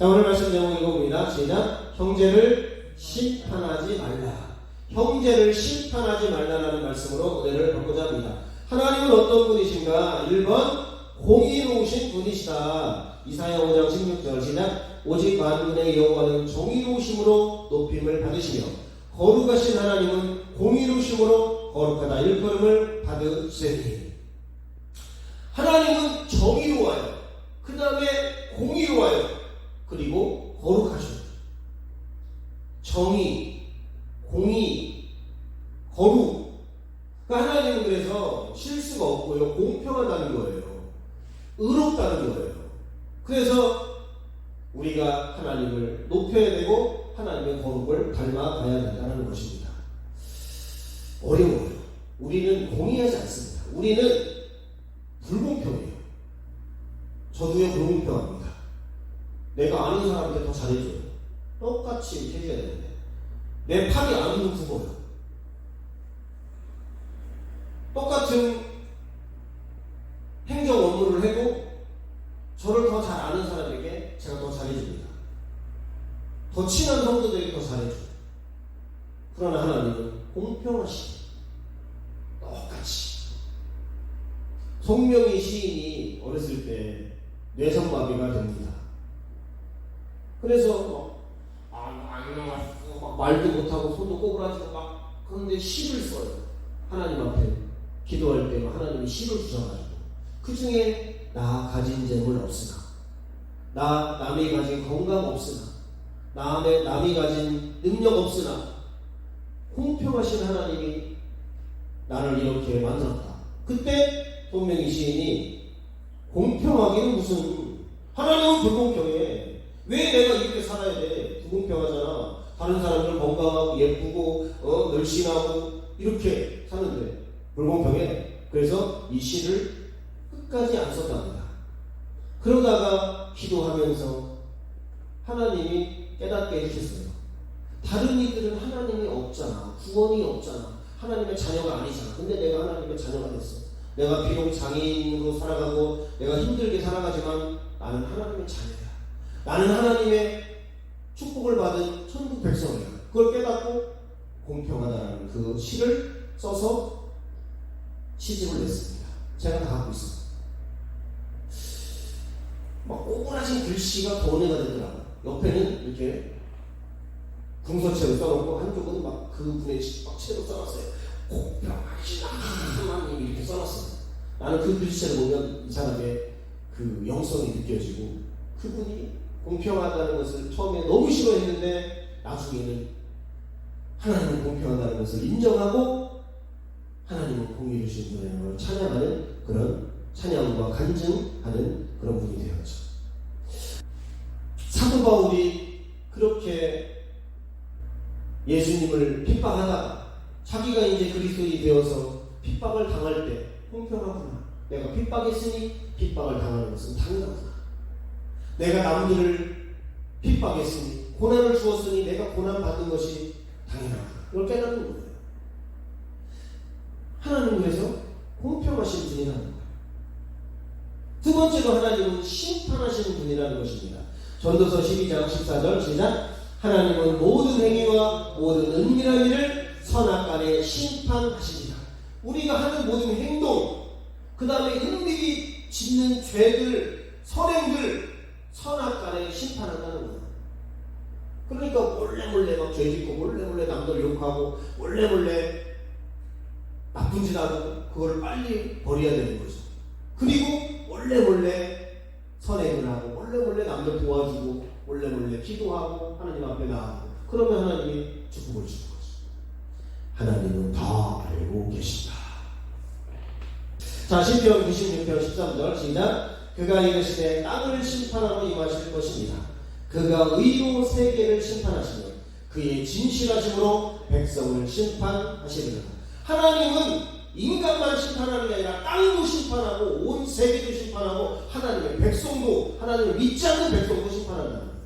자, 오늘 말씀 제목 읽어봅니다. 시작. 형제를 심판하지 말라. 형제를 심판하지 말라라는 말씀으로 은혜를 받고자 합니다. 하나님은 어떤 분이신가? 1번 공의로우신 분이시다. 이사야 5장 16절 시작. 오직 만군의 여호와는 정의로우심으로 높임을 받으시며 거룩하신 하나님은 공의로우심으로 거룩하다 일컬음을 받으시니. 하나님은 정의로워요. 그 다음에 공의로워요. 그리고 거룩하셔. 정의, 공의, 거룩. 그러니까 하나님은 그래서 실수가 없고요. 공평하다는 거예요. 의롭다는 거예요. 그래서 우리가 하나님을 높여야 되고 하나님의 거룩을 닮아가야 된다는 것입니다. 어려워요. 우리는 공의하지 않습니다. 우리는 불공평해요. 저도요 불공평합니다. 내가 아는 사람한테 더 잘해줘요. 똑같이 이렇게 해줘야 되는데 내 팔이 안 굽어요. 똑같은 행정 업무를 해도 저를 더 잘 아는 사람에게 제가 더 잘해줍니다. 더 친한 성도들에게 더 잘해줘요. 그러나 하나님은 공평하시죠. 똑같이. 송명희 시인이 어렸을 때 뇌성마비가 됩니다. 그래서 막 말도 못하고 손도 꼬부라지고 막 그런데 시를 써요. 하나님 앞에 기도할 때 하나님이 시를 주셔가지고 그 중에 나 가진 재물 없으나 나 남이 가진 건강 없으나 남이 가진 능력 없으나 공평하신 하나님이 나를 이렇게 만들었다. 그때 송명희 시인이 공평하기는 무슨 하나님은 불공평해. 왜 내가 이렇게 살아야 돼? 불공평하잖아. 다른 사람들 건강하고 예쁘고 늘씬하고 이렇게 사는데 불공평해. 그래서 이 시를 끝까지 안 썼답니다. 그러다가 기도하면서 하나님이 깨닫게 해주셨어요. 다른 이들은 하나님이 없잖아. 구원이 없잖아. 하나님의 자녀가 아니잖아. 근데 내가 하나님의 자녀가 됐어. 내가 비록 장애인으로 살아가고 내가 힘들게 살아가지만 나는 하나님의 자녀야. 나는 하나님의 축복을 받은 천국 백성이야. 그걸 깨닫고 공평하다는 그 시를 써서 시집을 냈습니다. 제가 다 갖고 있어요. 막 오그라진 글씨가 더 은혜가 되더라고요. 옆에는 이렇게 궁서체로 써놓고 한쪽은 막 그분의 막 채로 써놨어요. 공평하신 하나님 이렇게 써놨어요. 나는 그 글씨를 보면 이 사람의 그 영성이 느껴지고 그분이 공평하다는 것을 처음에 너무 싫어했는데 나중에는 하나님은 공평하다는 것을 인정하고 하나님은 공의로우신 분을 찬양하는 그런 찬양과 간증하는 그런 분이 되었죠. 사도 바울이 그렇게 예수님을 핍박하다가 자기가 이제 그리스도인이 되어서 핍박을 당할 때 공평하구나. 내가 핍박했으니 핍박을 당하는 것은 당연하구나. 내가 남들을 핍박했으니 고난을 주었으니 내가 고난 받는 것이 당연하구나. 이걸 깨닫는 거예요. 하나님은 그래서 공평하신 분이라는 거예요. 두 번째로 하나님은 심판하시는 분이라는 것입니다. 전도서 12장 14절 시작. 하나님은 모든 행위와 모든 은밀한 일을 선악간에 심판하십니다. 우리가 하는 모든 행동, 그 다음에 은밀히 짓는 죄들, 선행들 선악간에 심판한다는 거예요. 그러니까 몰래 막 죄짓고 몰래 남들 욕하고 몰래 나쁜 짓 하고 그걸 빨리 버려야 되는 거죠. 그리고 몰래 선행을 하고 몰래 남들 도와주고 몰래 기도하고 하나님 앞에 나아가고 그러면 하나님이 축복을 주는 거죠. 하나님은 다 알고 계신다. 자, 시편 96편 13절 시작. 그가 이르시되 땅을 심판하러 임하실 것입니다. 그가 의로 세계를 심판하시며 그의 진실하심으로 백성을 심판하시리라. 하나님은 인간만 심판하는 게 아니라 땅도 심판하고 온 세계도 심판하고 하나님의 백성도, 하나님을 믿지 않는 백성도 심판한다는 거예요.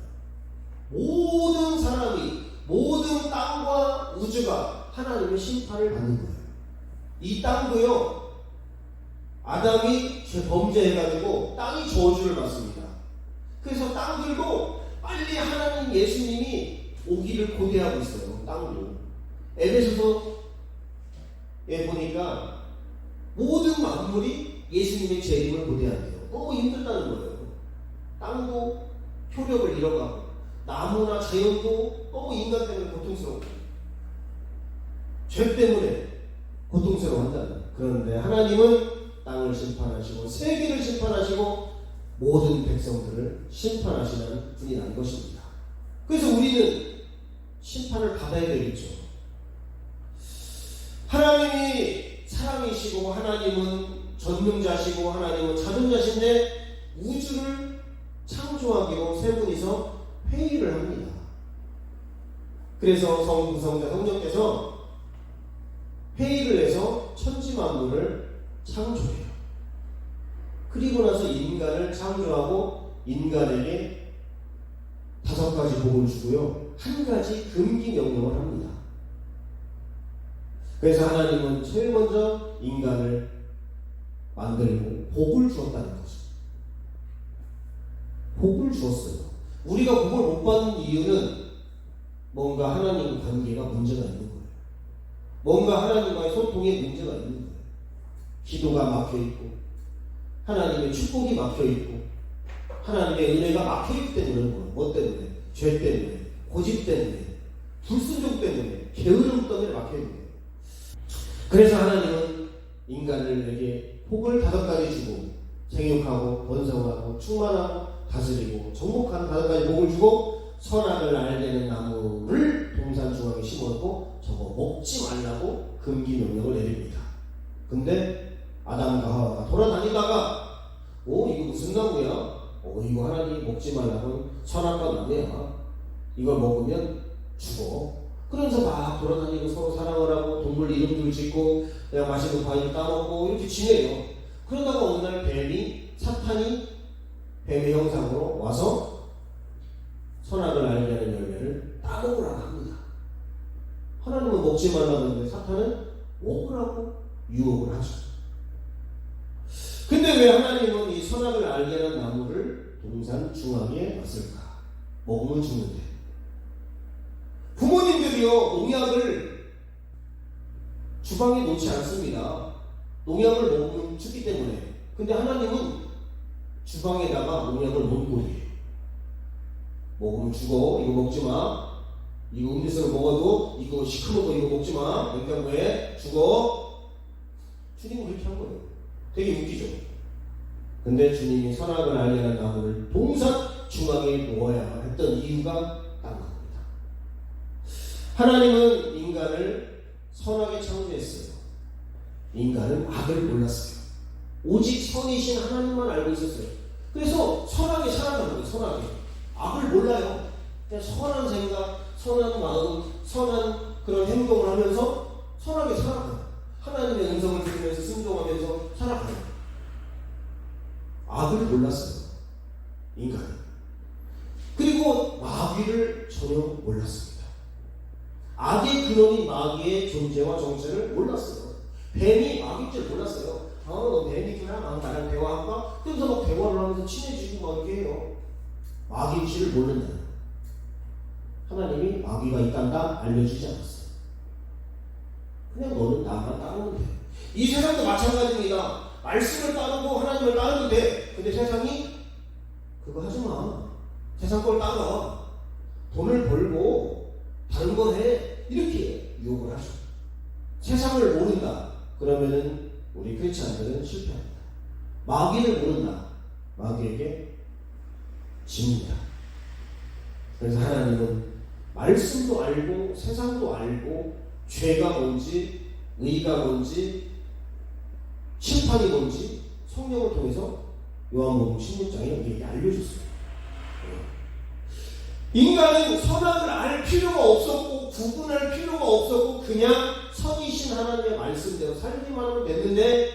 모든 사람이, 모든 땅과 우주가 하나님의 심판을 받는 거예요. 이 땅도요, 아담이 범죄해가지고 땅이 저주를 받습니다. 그래서 땅들도 예수님이 오기를 고대하고 있어요. 땅도. 에베소서에 보니까 모든 만물이 예수님의 재림을 고대한대요. 너무 힘들다는 거예요. 땅도 효력을 잃어가고 나무나 자연도 너무 인간 때문에 고통스럽고 죄 때문에 고통스러워한다는 거예요. 그런데 하나님은 땅을 심판하시고 세계를 심판하시고 모든 백성들을 심판하시는 분이라는 것입니다. 그래서 우리는 심판을 받아야 되겠죠. 하나님이 사랑이시고 하나님은 전능자시고 하나님은 자존자신데 우주를 창조하기로 세 분이서 회의를 합니다. 그래서 성부성자 성령께서 회의를 해서 천지만물을 창조해요. 그리고 나서 인간을 창조하고 인간에게 5가지 복을 주고요. 1가지 금기 명령을 합니다. 그래서 하나님은 제일 먼저 인간을 만들고 복을 주었다는 거죠. 복을 주었어요. 우리가 복을 못 받는 이유는 뭔가 하나님 관계가 문제가 있는 거예요. 뭔가 하나님과의 소통에 문제가 있는 거예요. 기도가 막혀있고 하나님의 축복이 막혀있고 하나님의 은혜가 막혀있기 때문에 그런 거예요. 뭐 때문에? 죄 때문에, 고집 때문에, 불순종 때문에, 게으름 때문에 막혀있는 거예요. 그래서 하나님은 인간에게 복을 5가지 주고 생육하고 번성하고 충만하고 다스리고 정복하는 5가지 복을 주고 선악을 알게 하는 나무를 동산 중앙에 심었고 저거 먹지 말라고 금기 명령을 내립니다. 근데 아담과 하와가 돌아다니다가 이거 무슨 나무야? 이거 하나님 먹지 말라고 선악과 나무야. 이걸 먹으면 죽어. 그러면서 막 돌아다니고 서로 사랑을 하고 동물 이름들 짓고 내가 맛있는 과일을 따먹고 이렇게 지내요. 그러다가 어느 날 사탄이 뱀의 형상으로 와서 선악을 알게 하는 열매를 따먹으라고 합니다. 하나님은 먹지 말라고 하는데 사탄은 먹으라고 유혹을 하죠. 근데 왜 하나님은 이 선악을 알게 하는 나무를 동산 중앙에 놨을까? 먹으면 죽는데. 부모님들이요, 농약을 주방에 놓지 않습니다. 농약을 먹으면 죽기 때문에. 근데 하나님은 주방에다가 농약을 놓은 거예요. 먹으면 죽어. 이거 먹지 마. 이거 음료수를 먹어도 이거 시커먼 거 이거 먹지 마. 냉장고에 죽어. 주님은 그렇게 한 거예요. 되게 웃기죠. 근데 주님이 선악을 알게 하는 나무를 동산 중앙에 놓아야 했던 이유가 딱 나옵니다. 하나님은 인간을 선하게 창조했어요. 인간은 악을 몰랐어요. 오직 선이신 하나님만 알고 있었어요. 그래서 선하게 살아가는 거예요. 선하게. 악을 몰라요. 그냥 선한 생각, 선한 마음, 선한 그런 행동을 하면서 선하게 살아가요. 하나님의 음성을 들으면서 순종하면서 살아가요. 악을 몰랐어요. 인간은. 그리고 마귀를 전혀 몰랐습니다. 악의 근원인 마귀의 존재와 정체를 몰랐어요. 뱀이 마귀인 줄 몰랐어요. 너 뱀이구나. 나랑 대화할까? 그래서 막 대화를 하면서 친해지고 막 이렇게 해요. 마귀인지를 모른다. 하나님이 마귀가 있단다 알려주지 않았어요. 그냥 너는 나만 따르면 돼. 이 세상도 마찬가지입니다. 말씀을 따르고 하나님을 따르면 돼. 근데 세상이 그거 하지 마. 세상 걸 따라. 돈을 벌고 다른 걸 해. 이렇게 유혹을 하죠. 세상을 모른다. 그러면은 우리 크리스찬들은 실패합니다. 마귀를 모른다. 마귀에게 집니다. 그래서 하나님은 말씀도 알고 세상도 알고 죄가 뭔지 의가 뭔지 심판이 뭔지 성령을 통해서 요한복음 16장에 우리에게 알려줬어요. 인간은 선악을 알 필요가 없었고 구분할 필요가 없었고 그냥 선이신 하나님의 말씀대로 살기만 하면 됐는데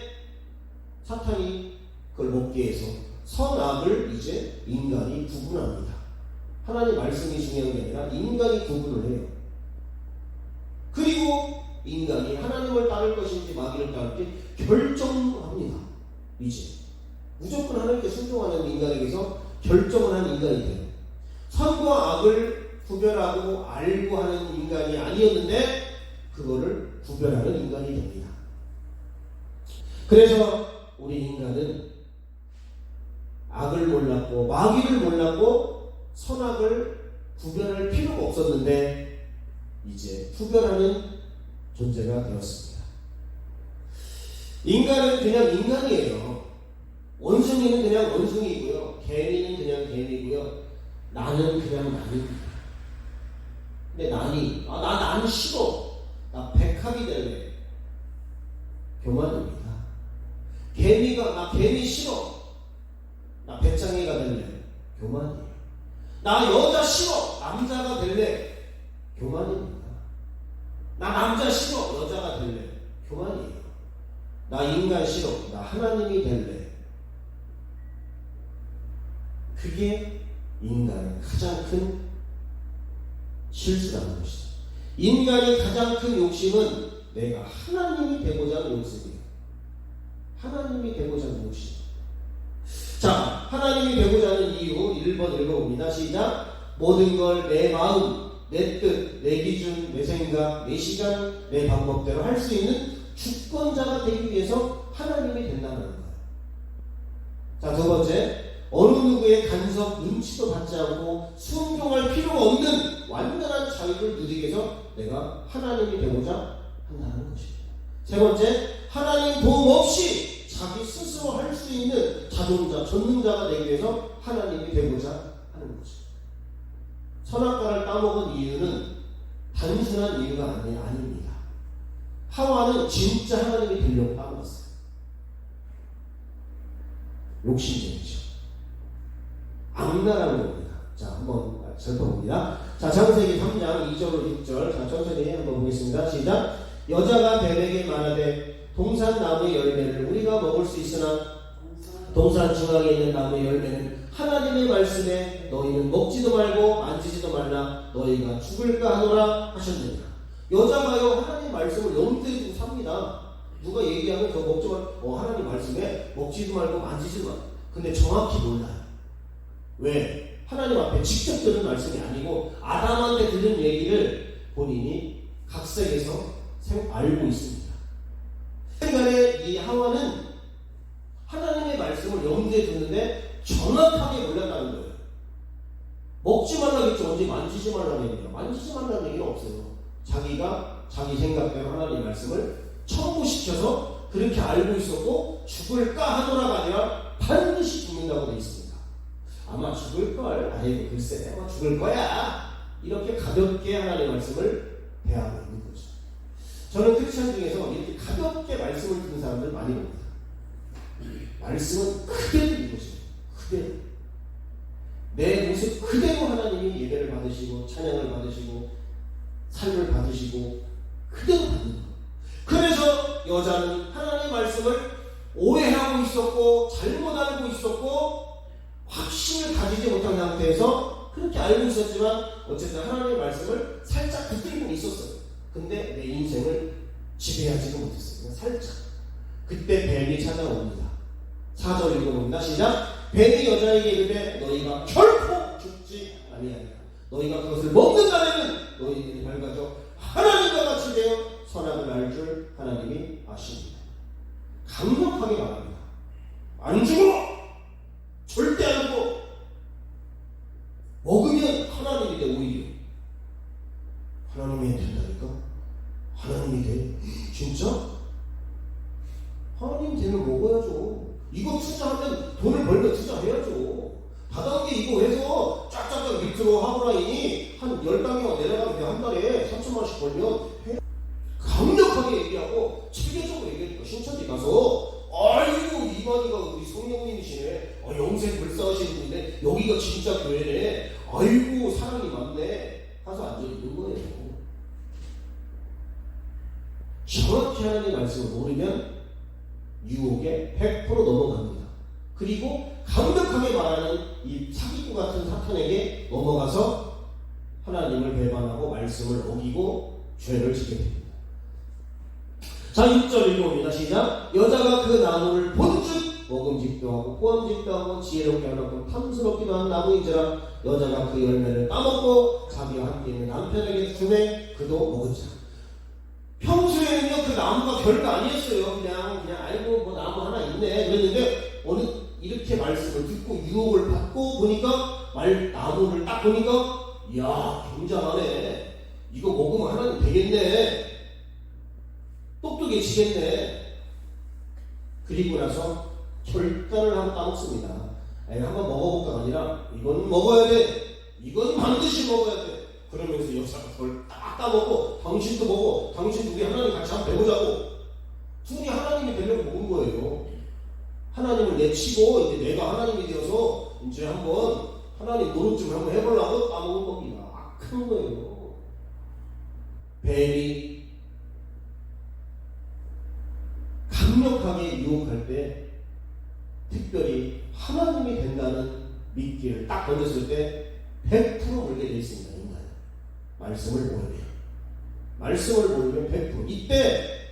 사탄이 그걸 먹게 해서 선악을 이제 인간이 구분합니다. 하나님 말씀이 중요한 게 아니라 인간이 구분을 해요. 그리고 인간이 하나님을 따를 것인지 마귀를 따를지 결정합니다. 이제 무조건 하나님께 순종하는 인간에게서 결정을 한 인간이 돼요. 선과 악을 구별하고 알고 하는 인간이 아니었는데 그거를 구별하는 인간이 됩니다. 그래서 우리 인간은 악을 몰랐고 마귀를 몰랐고 선악을 구별할 필요가 없었는데 이제 구별하는 존재가 되었습니다. 인간은 그냥 인간이에요. 원숭이는 그냥 원숭이고요. 개미는 그냥 개미고요. 나는 그냥 나입니다. 근데 나는 싫어. 나 백합이 될래. 교만입니다. 나 개미 싫어. 나 배짱이가 될래. 교만이에요. 나 여자 싫어. 남자가 될래. 교만입니다. 나 남자 싫어. 여자가 될래. 교만이에요. 나 인간 싫어. 나 하나님이 될래. 그게 인간의 가장 큰 실수라는 것이죠. 인간의 가장 큰 욕심은 내가 하나님이 되고자 하는 욕심이에요. 하나님이 되고자 하는 욕심. 자, 하나님이 되고자 하는 이유 1번 읽어봅니다. 시작. 모든 걸 내 마음, 내 뜻, 내 기준, 내 생각, 내 시간, 내 방법대로 할 수 있는 주권자가 되기 위해서 하나님이 된다는 거예요. 자, 두 번째. 어느 누구의 간섭, 눈치도 받지 않고 순종할 필요가 없는 완전한 자유를 누리기 위해서 내가 하나님이 되고자 한다는 것입니다. 세 번째, 하나님 도움 없이 자기 스스로 할 수 있는 자존자, 전능자가 되기 위해서 하나님이 되고자 하는 거죠. 선악과를 따먹은 이유는 단순한 이유가 아닙니다. 하와는 진짜 하나님이 되려고 따먹었어요. 욕심쟁이죠. 악나라는 겁니다. 자, 한번 살펴봅니다. 자, 창세기 3장 2절로 6절. 자, 천천히 한번 보겠습니다. 시작. 여자가 뱀에게 말하되 동산 나무의 열매를 우리가 먹을 수 있으나 동산 중앙에 있는 나무의 열매는 하나님의 말씀에 너희는 먹지도 말고 만지지도 말라 너희가 죽을까 하노라 하셨느니라. 여자가요 하나님 말씀을 염두에 두고 삽니다. 누가 얘기하면 저 먹지 말고 하나님 말씀에 먹지도 말고 만지지도 말고. 근데 정확히 몰라요. 왜? 하나님 앞에 직접 들은 말씀이 아니고 아담한테 들은 얘기를 본인이 각색해서 알고 있습니다. 인간의 이 하와는 하나님의 말씀을 염두에 두는데 정확하게 몰랐다는 거예요. 먹지 말라겠죠. 언제 만지지 말라는 얘기예요. 만지지 말라는 얘기는 없어요. 자기가 자기 생각대로 하나님의 말씀을 첨부시켜서 그렇게 알고 있었고 죽을까 하노라가 아니라 반드시 죽는다고 되어 있습니다. 아마 죽을걸? 아이고 글쎄 아마 죽을 거야. 이렇게 가볍게 하나님의 말씀을 대하고 있는 거죠. 저는 크리스천 중에서 이렇게 가볍게 말씀을 듣는 사람들 많이 봅니다. 말씀은 그대로 읽으세요. 그대로. 내 모습 그대로 하나님이 예배를 받으시고 찬양을 받으시고 삶을 받으시고 그대로 받는 거예요. 그래서 여자는 하나님의 말씀을 오해하고 있었고 잘못 알고 있었고 확신을 가지지 못한 상태에서 그렇게 알고 있었지만 어쨌든 하나님의 말씀을 살짝 붙들고 있었어요. 근데 내 인생을 지배하지는 못했어요. 살짝. 그때 뱀이 찾아옵니다. 4절 읽어봅니다. 시작. 뱀이 여자에게 이르되 너희가 결코 죽지 아니하리라. 너희가 그것을 먹는 날에는 너희들이 밝아져 하나님과 같이 되어 선악을 알 줄 하나님이 아십니다. 강력하게 말합니다. 안 죽어! 절대 안 죽어! 먹으면 하나님이 돼. 오히려 하나님이 된다니까? 하나님이 돼? 진짜? 하나님이 되면 먹어야죠. 이거 투자하면 돈을 벌면 투자해야죠. 다단계 이거 해서 쫙쫙쫙 밑으로 하브라인이 한 10단계가 내려가면 한 달에 3천만원씩 벌면 강력하게 얘기하고 체계적으로 얘기하니까 신천지 가서 아이고 이만희가 우리 성령님이시네. 영생 불사하시는 분인데 여기가 진짜 교회네. 아이고 사랑이 많네. 가서 앉아있는 거예요. 정확히 하나님의 말씀을 모르면 유혹에 100% 넘어갑니다. 그리고 강력하게 말하는 이 사기꾼 같은 사탄에게 넘어가서 하나님을 배반하고 말씀을 어기고 죄를 지게 됩니다. 자, 6절 읽어봅니다. 시작. 여자가 그 나무를 본즉 먹음직도 하고 포함직도 하고 지혜롭게 하고 탐스럽기도 한 나무인지라 여자가 그 열매를 따먹고 자기와 함께 있는 남편에게 주매 그도 먹었자. 평소에는요 그 나무가 별거 아니었어요. 그냥 아이고 뭐 나무 하나 있네 그랬는데 어느 이렇게 말씀을 듣고 유혹을 받고 보니까 나무를 딱 보니까 이야 굉장하네. 이거 먹으면 하나님 되겠네. 똑똑해지겠네. 그리고 나서 결단을 하고 따먹습니다. 한번 먹어볼까 아니라 이건 먹어야 돼. 이건 반드시 먹어야 돼. 그러면서 역사가 그걸 딱 따먹고 당신도 먹어. 당신도 우리 하나님 같이 한번 배우자고. 둘이 하나님이 되려고 먹은 거예요. 하나님을 내치고 이제 내가 하나님이 되어서 이제 한번 하나님 노릇 좀 한번 해보려고 따먹은 겁니다. 악한 거예요. 뱀이 강력하게 유혹할 때 특별히 하나님이 된다는 미끼를 딱 던졌을 때 100% 물게 되어 있습니다. 인간 말씀을 모르면 100% 이때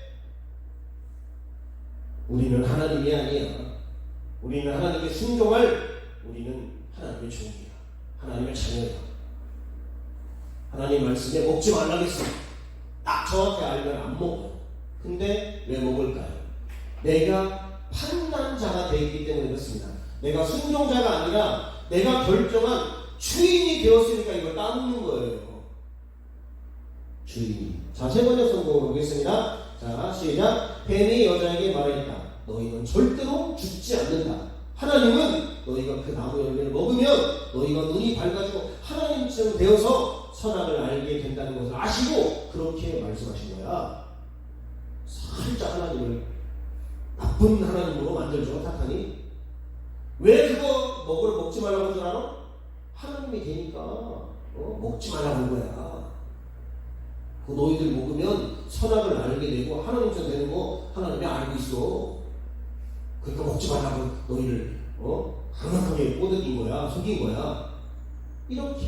우리는 하나님이 아니야. 우리는 하나님께 순종할 우리는 하나님의 종이야. 하나님의 자녀야. 하나님 말씀에 먹지 말라고 했어. 딱 정확히 알면 안 먹어요. 근데 왜 먹을까요? 내가 판단자가 되었기 때문에 그렇습니다. 내가 순종자가 아니라 내가 결정한 주인이 되었으니까 이걸 따먹는 거예요. 주인. 자, 세 번째 성공을 보겠습니다. 자, 시작. 뱀이 여자에게 말했다. 너희는 절대로 죽지 않는다. 하나님은 너희가 그 나무 열매를 먹으면 너희가 눈이 밝아지고 하나님처럼 되어서 선악을 알게 된다는 것을 아시고 그렇게 말씀하신 거야. 살짝 하나님을 나쁜 하나님으로 만들죠. 사탄이. 왜 그거 먹지 말라고 한 줄 알아? 하나님이 되니까 먹지 말라고 한 거야. 그 너희들 먹으면 선악을 알게 되고 하나님처럼 되는 거 하나님이 알고 있어. 그러니까 먹지 말라고 너희를 강력하게 꼬드긴 거야. 속인 거야. 이렇게.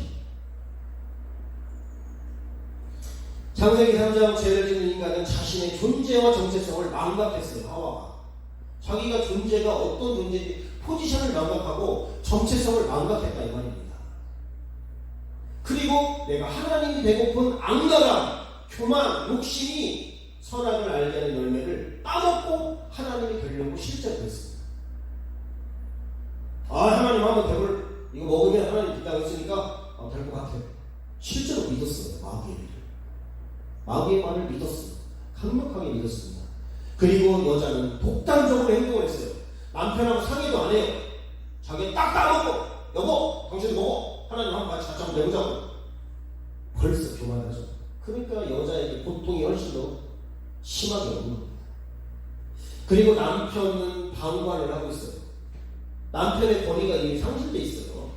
창세기 3장 죄를 짓는 인간은 자신의 존재와 정체성을 망각했어요. 하와가. 자기가 존재가 어떤 존재인지 포지션을 망각하고 정체성을 망각했다 이 말입니다. 그리고 내가 하나님이 되고픈 악랄함, 교만, 욕심이 선악을 알게 하는 열매를 따먹고 하나님이 되려고 실제로 했습니다. 하나님 한번 대볼 이거 먹으면 하나님 된다고 했으니까 될 것 같아. 실제로 믿었어요. 마귀의 말을 믿었어요. 강력하게 믿었습니다. 그리고 여자는 독단적으로 행동을 했어요. 남편하고 상의도 안 해요. 자기 딱 따먹고 여보 당신도 먹어. 하나님 한번 같이 한번 내보자고. 벌써 교만하죠. 그러니까 여자에게 고통이 훨씬 더 심하게 오는 겁니다. 그리고 남편은 방관을 하고 있어요. 남편의 권위가 이미 상실되어 있어요.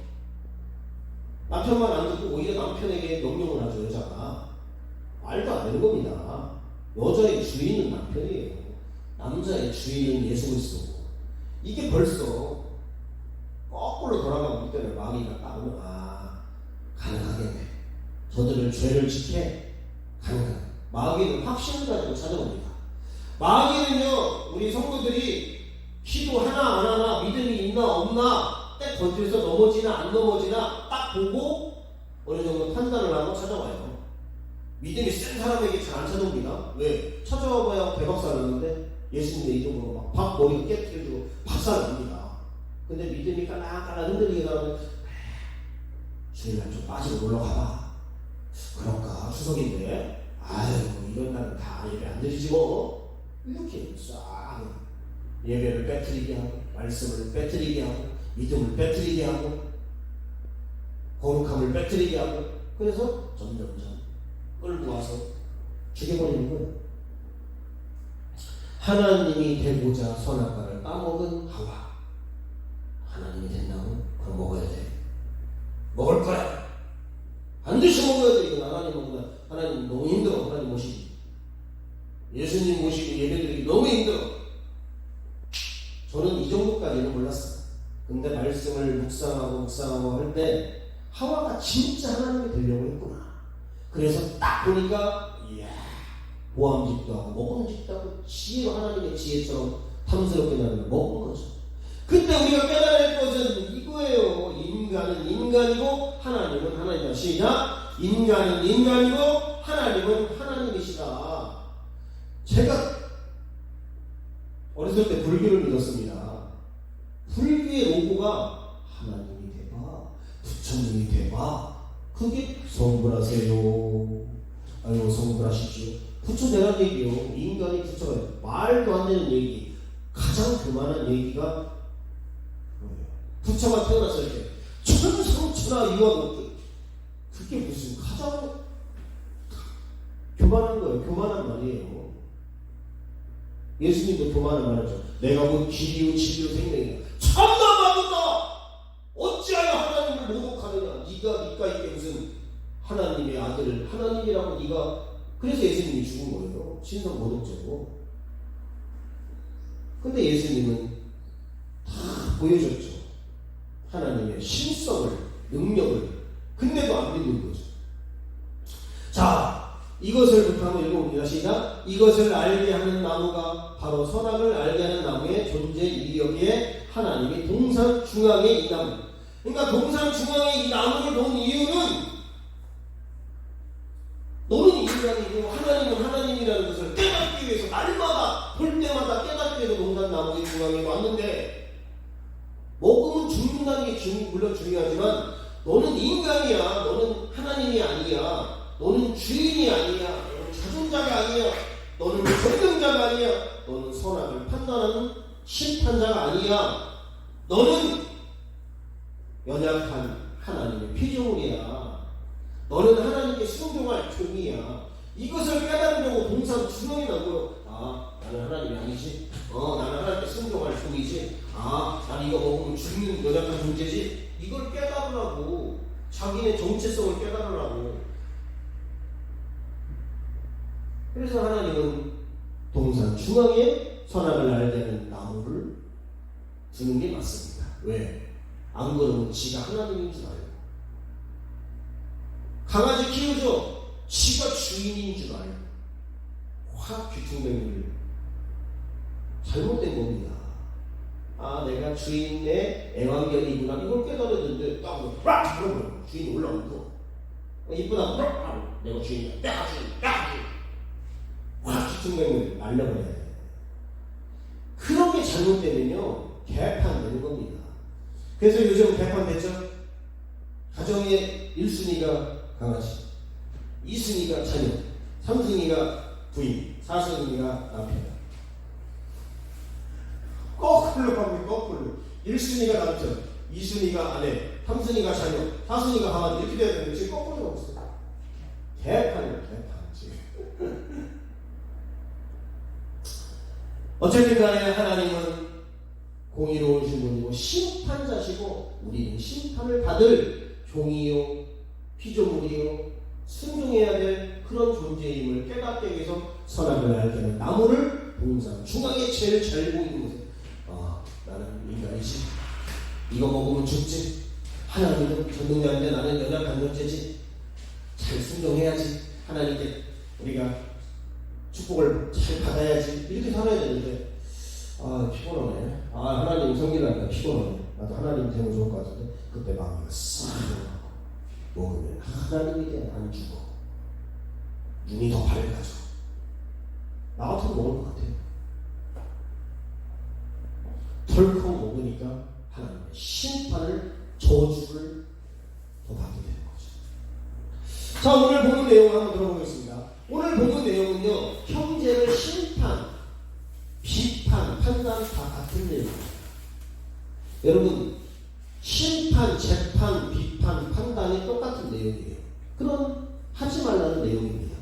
남편만 안 듣고 오히려 남편에게 명령을 하죠. 여자가. 말도 안 되는 겁니다. 여자의 주인은 남편이에요. 남자의 주인은 예수 그리스도고. 이게 벌써 거꾸로 돌아가고 있기 때문에 마귀가 따르면 가능하겠네. 저들을 죄를 지켜 가능하네. 마귀는 확신을 가지고 찾아옵니다. 마귀는요 우리 성도들이 기도 하나 안 하나 믿음이 있나 없나 딱 던져서 넘어지나 안 넘어지나 딱 보고 어느 정도 판단을 하고 찾아와요. 믿음이 센 사람에게 잘 안 찾아옵니다. 왜? 찾아와봐야 대박살 났는데 예수님의 이름으로 막 머리가 깨트려지고 박살 납니다. 근데 믿음이 깔랑깔랑 흔들리게 나오면 주일날 좀 빠지고 놀러가봐. 그럴까? 추석인데 이런 날은 다 예배 안 드리지 뭐. 이렇게 싹 예배를 빼뜨리게 하고 말씀을 빼뜨리게 하고 믿음을 빼뜨리게 하고 거룩함을 빼뜨리게 하고 그래서 점점점 끌고 와서 죽여버리는 거예요. 하나님이 되고자 선악과를 따먹은 하와. 하나님이 된다면 그럼 먹어야 돼. 먹을 거야. 반드시 먹어야 돼. 이건 하나님 먹으면 하나님 너무 힘들어. 하나님 모시기. 예수님 모시기 예배드리기 너무 힘들어. 저는 이 정도까지는 몰랐어요. 근데 말씀을 묵상하고 할 때 하와가 진짜 하나님이 되려고 했구나. 그래서 딱 보니까 이야 보암직도 하고 먹음직도 하고 지혜로 하나님의 지혜처럼 탐스럽게 나는 걸 먹은 거죠. 그때 우리가 깨달아야 할 것은 이거예요. 인간은 인간이고 하나님은 하나님이다. 시작. 인간은 인간이고 하나님은 하나님이시다. 제가 어렸을 때 불교를 믿었습니다. 불교의 로고가 하나님이 대봐, 부처님이 대봐. 그게 성불하세요. 아유 성불하십시오. 부처 대란 얘기요. 인간이 부처가 말도 안 되는 얘기. 가장 그만한 얘기가 뭐예요? 부처가 태어났을 때 천성천하 유아노. 그게 무슨 가장 교만한 거예요. 교만한 말이에요. 예수님도 교만한 말이죠. 내가 곧 길이요 진리요 생명이다. 참나마도다. 어찌하여 하나님을 모독하느냐. 네가 이게 무슨 하나님의 아들 하나님이라고 네가. 그래서 예수님이 죽은 거예요. 신성 모독죄고. 근데 예수님은 다 보여줬죠. 하나님의 신성을, 능력을. 근데도 안 믿는 거죠. 자, 이것을부터 한번 읽어봅니다. 시작. 이것을 알게 하는 나무가 바로 선악을 알게 하는 나무의 존재 이력에 하나님이 동산 중앙에 이 나무. 그러니까 동산 중앙에 이 나무를 놓은 이유는 너는 인간이고 하나님은 하나님이라는 것을 깨닫기 위해서 날마다 볼 때마다 깨닫기 위해서 동산 나무의 중앙에 놨는데, 먹으면 죽는다는 게 물론 중요하지만 너는 인간이야. 너는 하나님이 아니야. 너는 주인이 아니야. 너는 자존자가 아니야. 너는 전능자가 아니야. 너는 선악을 판단하는 심판자가 아니야. 너는 연약한 하나님의 피조물이야. 너는 하나님께 순종할 종이야. 이것을 깨달으려고 동산 중앙에 나고요. 아, 나는 하나님이 아니지. 나는 하나님께 순종할 종이지. 아, 나는 이거 먹으면 죽는 연약한 존재지. 이걸 깨달으라고. 자기네 정체성을 깨달으라고. 그래서 하나님은 동산 중앙에 선악을 알게 하는 나무를 두는 게 맞습니다. 왜? 안 그러면 지가 하나님인 줄 알고. 강아지 키우죠? 지가 주인인 줄 알고. 확 귀퉁맹이를. 잘못된 겁니다. 아, 내가 주인의 애완견이구나. 이걸 깨달았는데 딱 그러면 주인이 올라오고 이쁘다. 내가 주인이야. 내가 주인. 확 귀퉁맹이를 날려버려야 돼. 그런 게 잘못되면요 개판되는 겁니다. 그래서 요즘 개판됐죠? 가정의 1순위가 강아지, 2순위가 자녀, 3순위가 부인, 4순위가 남편. 거꾸로 가면 거꾸로. 1순위가 남편, 2순위가 아내, 3순위가 자녀, 4순위가 강아지. 이렇게 돼야 되는데 지금 거꾸로 가고 있어요. 개판이에요. 개판 지금. 어쨌든 간에 하나님은 공의로우신 분이고 심판자시고 우리는 심판을 받을 종이요 피조물이요 순종해야 될 그런 존재임을 깨닫기 위해서 선악을 알게 하는 나무를 동산 중앙에 제일 잘 보이는 곳에 나는 인간이지. 이거 먹으면 죽지. 하나님은 전능자인데 나는 연약한 존재지. 잘 순종해야지. 하나님께 우리가 축복을 잘 받아야지. 이렇게 살아야 되는데 피곤하네. 하나님 섬기라니까 피곤하네. 나도 하나님 되면 좋을 것 같은데 그때 마음이 싹 먹으면 하나님이 돼. 안 죽어. 눈이 더 밝아져. 나 같아도 먹을 것 같아요. 덜컥 먹으니까 하나님의 심판을 저주를 더 받게 되는 거죠. 자, 오늘 보는 내용을 한번 들어보겠습니다. 오늘 보는 내용은요, 형제를 심판, 비판, 판단 다 같은 내용입니다. 여러분, 심판, 재판, 비판, 판단이 똑같은 내용이에요. 그런 하지 말라는 내용입니다.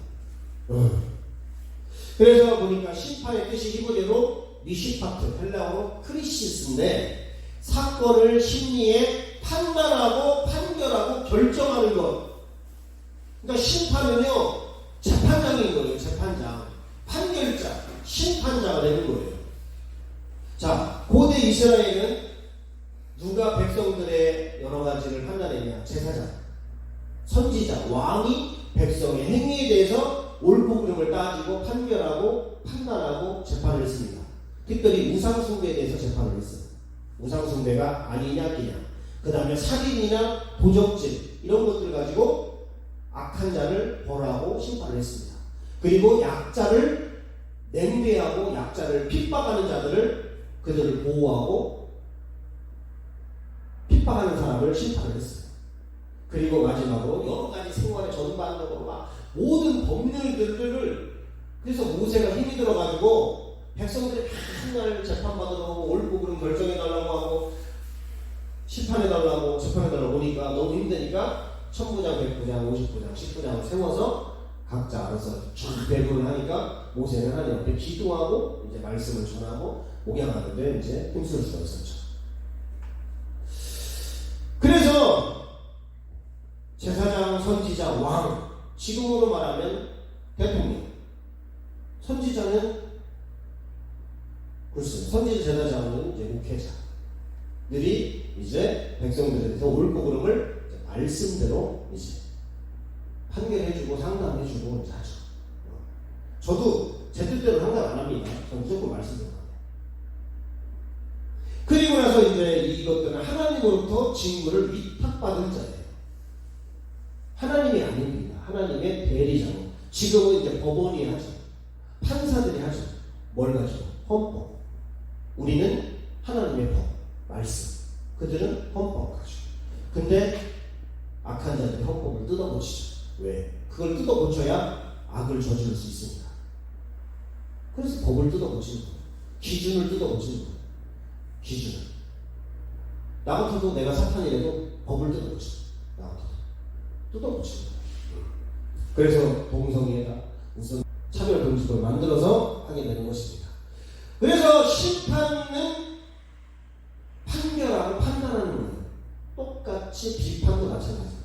그래서 보니까 심판의 뜻이 히브리어로 미시파트, 헬라어로 크리시스인데 사건을 심리에 판단하고 판결하고 결정하는 것. 그러니까 심판은요 재판장인 거예요. 재판장, 판결자, 심판자가 되는 거예요. 자, 고대 이스라엘은 누가 백성들의 여러 가지를 판단했냐? 제사장, 선지자, 왕이 백성의 행위에 대해서 옳고 그름을 따지고 판결하고 판단하고 재판을 했습니다. 특별히 우상 숭배에 대해서 재판을 했어요. 우상숭배가 아니냐 끼냐. 그 다음에 살인이나 도적질 이런 것들 가지고 악한 자를 벌하고 심판을 했습니다. 그리고 약자를 냉대하고 약자를 핍박하는 자들을 그들을 보호하고 핍박하는 사람을 심판을 했어요. 그리고 마지막으로 여러 가지 생활의 전반적으로 막 모든 법률들을 그래서 모세가 힘이 들어가지고 백성들이 맨날 재판받으러 오고 옳고 그름 결정해달라고 하고 심판해달라고 재판해달라고 오니까 너무 힘드니까 1000부장, 100부장, 50부장, 10부장을 세워서 각자 알아서 쭉 배분을 하니까 모세는 하나님 앞에 기도하고 이제 말씀을 전하고 목양하는데 이제 힘쓸 수가 있었죠. 그래서 제사장, 선지자, 왕, 지금으로 말하면 대통령, 선지자는 글쎄, 선지자, 제사장은 이제 목회자들이 이제 백성들에 대해서 옳고 그름을 말씀대로 이제 판결해주고 상담해주고 이제 하죠. 저도 제 뜻대로 상담 안 합니다. 저는 무조건 말씀대로 합니다. 그리고 나서 이제 이것들은 하나님으로부터 직무를 위탁받은 자예요. 하나님이 아닙니다. 하나님의 대리자로. 지금은 이제 법원이 하죠. 판사들이 하죠. 뭘 가지고? 헌법. 우리는 하나님의 법, 말씀. 그들은 헌법 가지고. 근데 악한 자들이 헌법을 뜯어고치죠. 왜? 그걸 뜯어고쳐야 악을 저지를 수 있습니다. 그래서 법을 뜯어고치는 거예요. 기준을 뜯어고치는 거예요. 기준을. 나 같아도 내가 사탄이라도 법을 뜯어고치죠. 나 같아도. 뜯어고치는 거예요. 그래서 동성애가 우선 차별금지법을 만들어서 하게 되는 것입니다. 그래서 심판은 판결하고 판단하는 거예요. 똑같이 비판도 마찬가지입니다.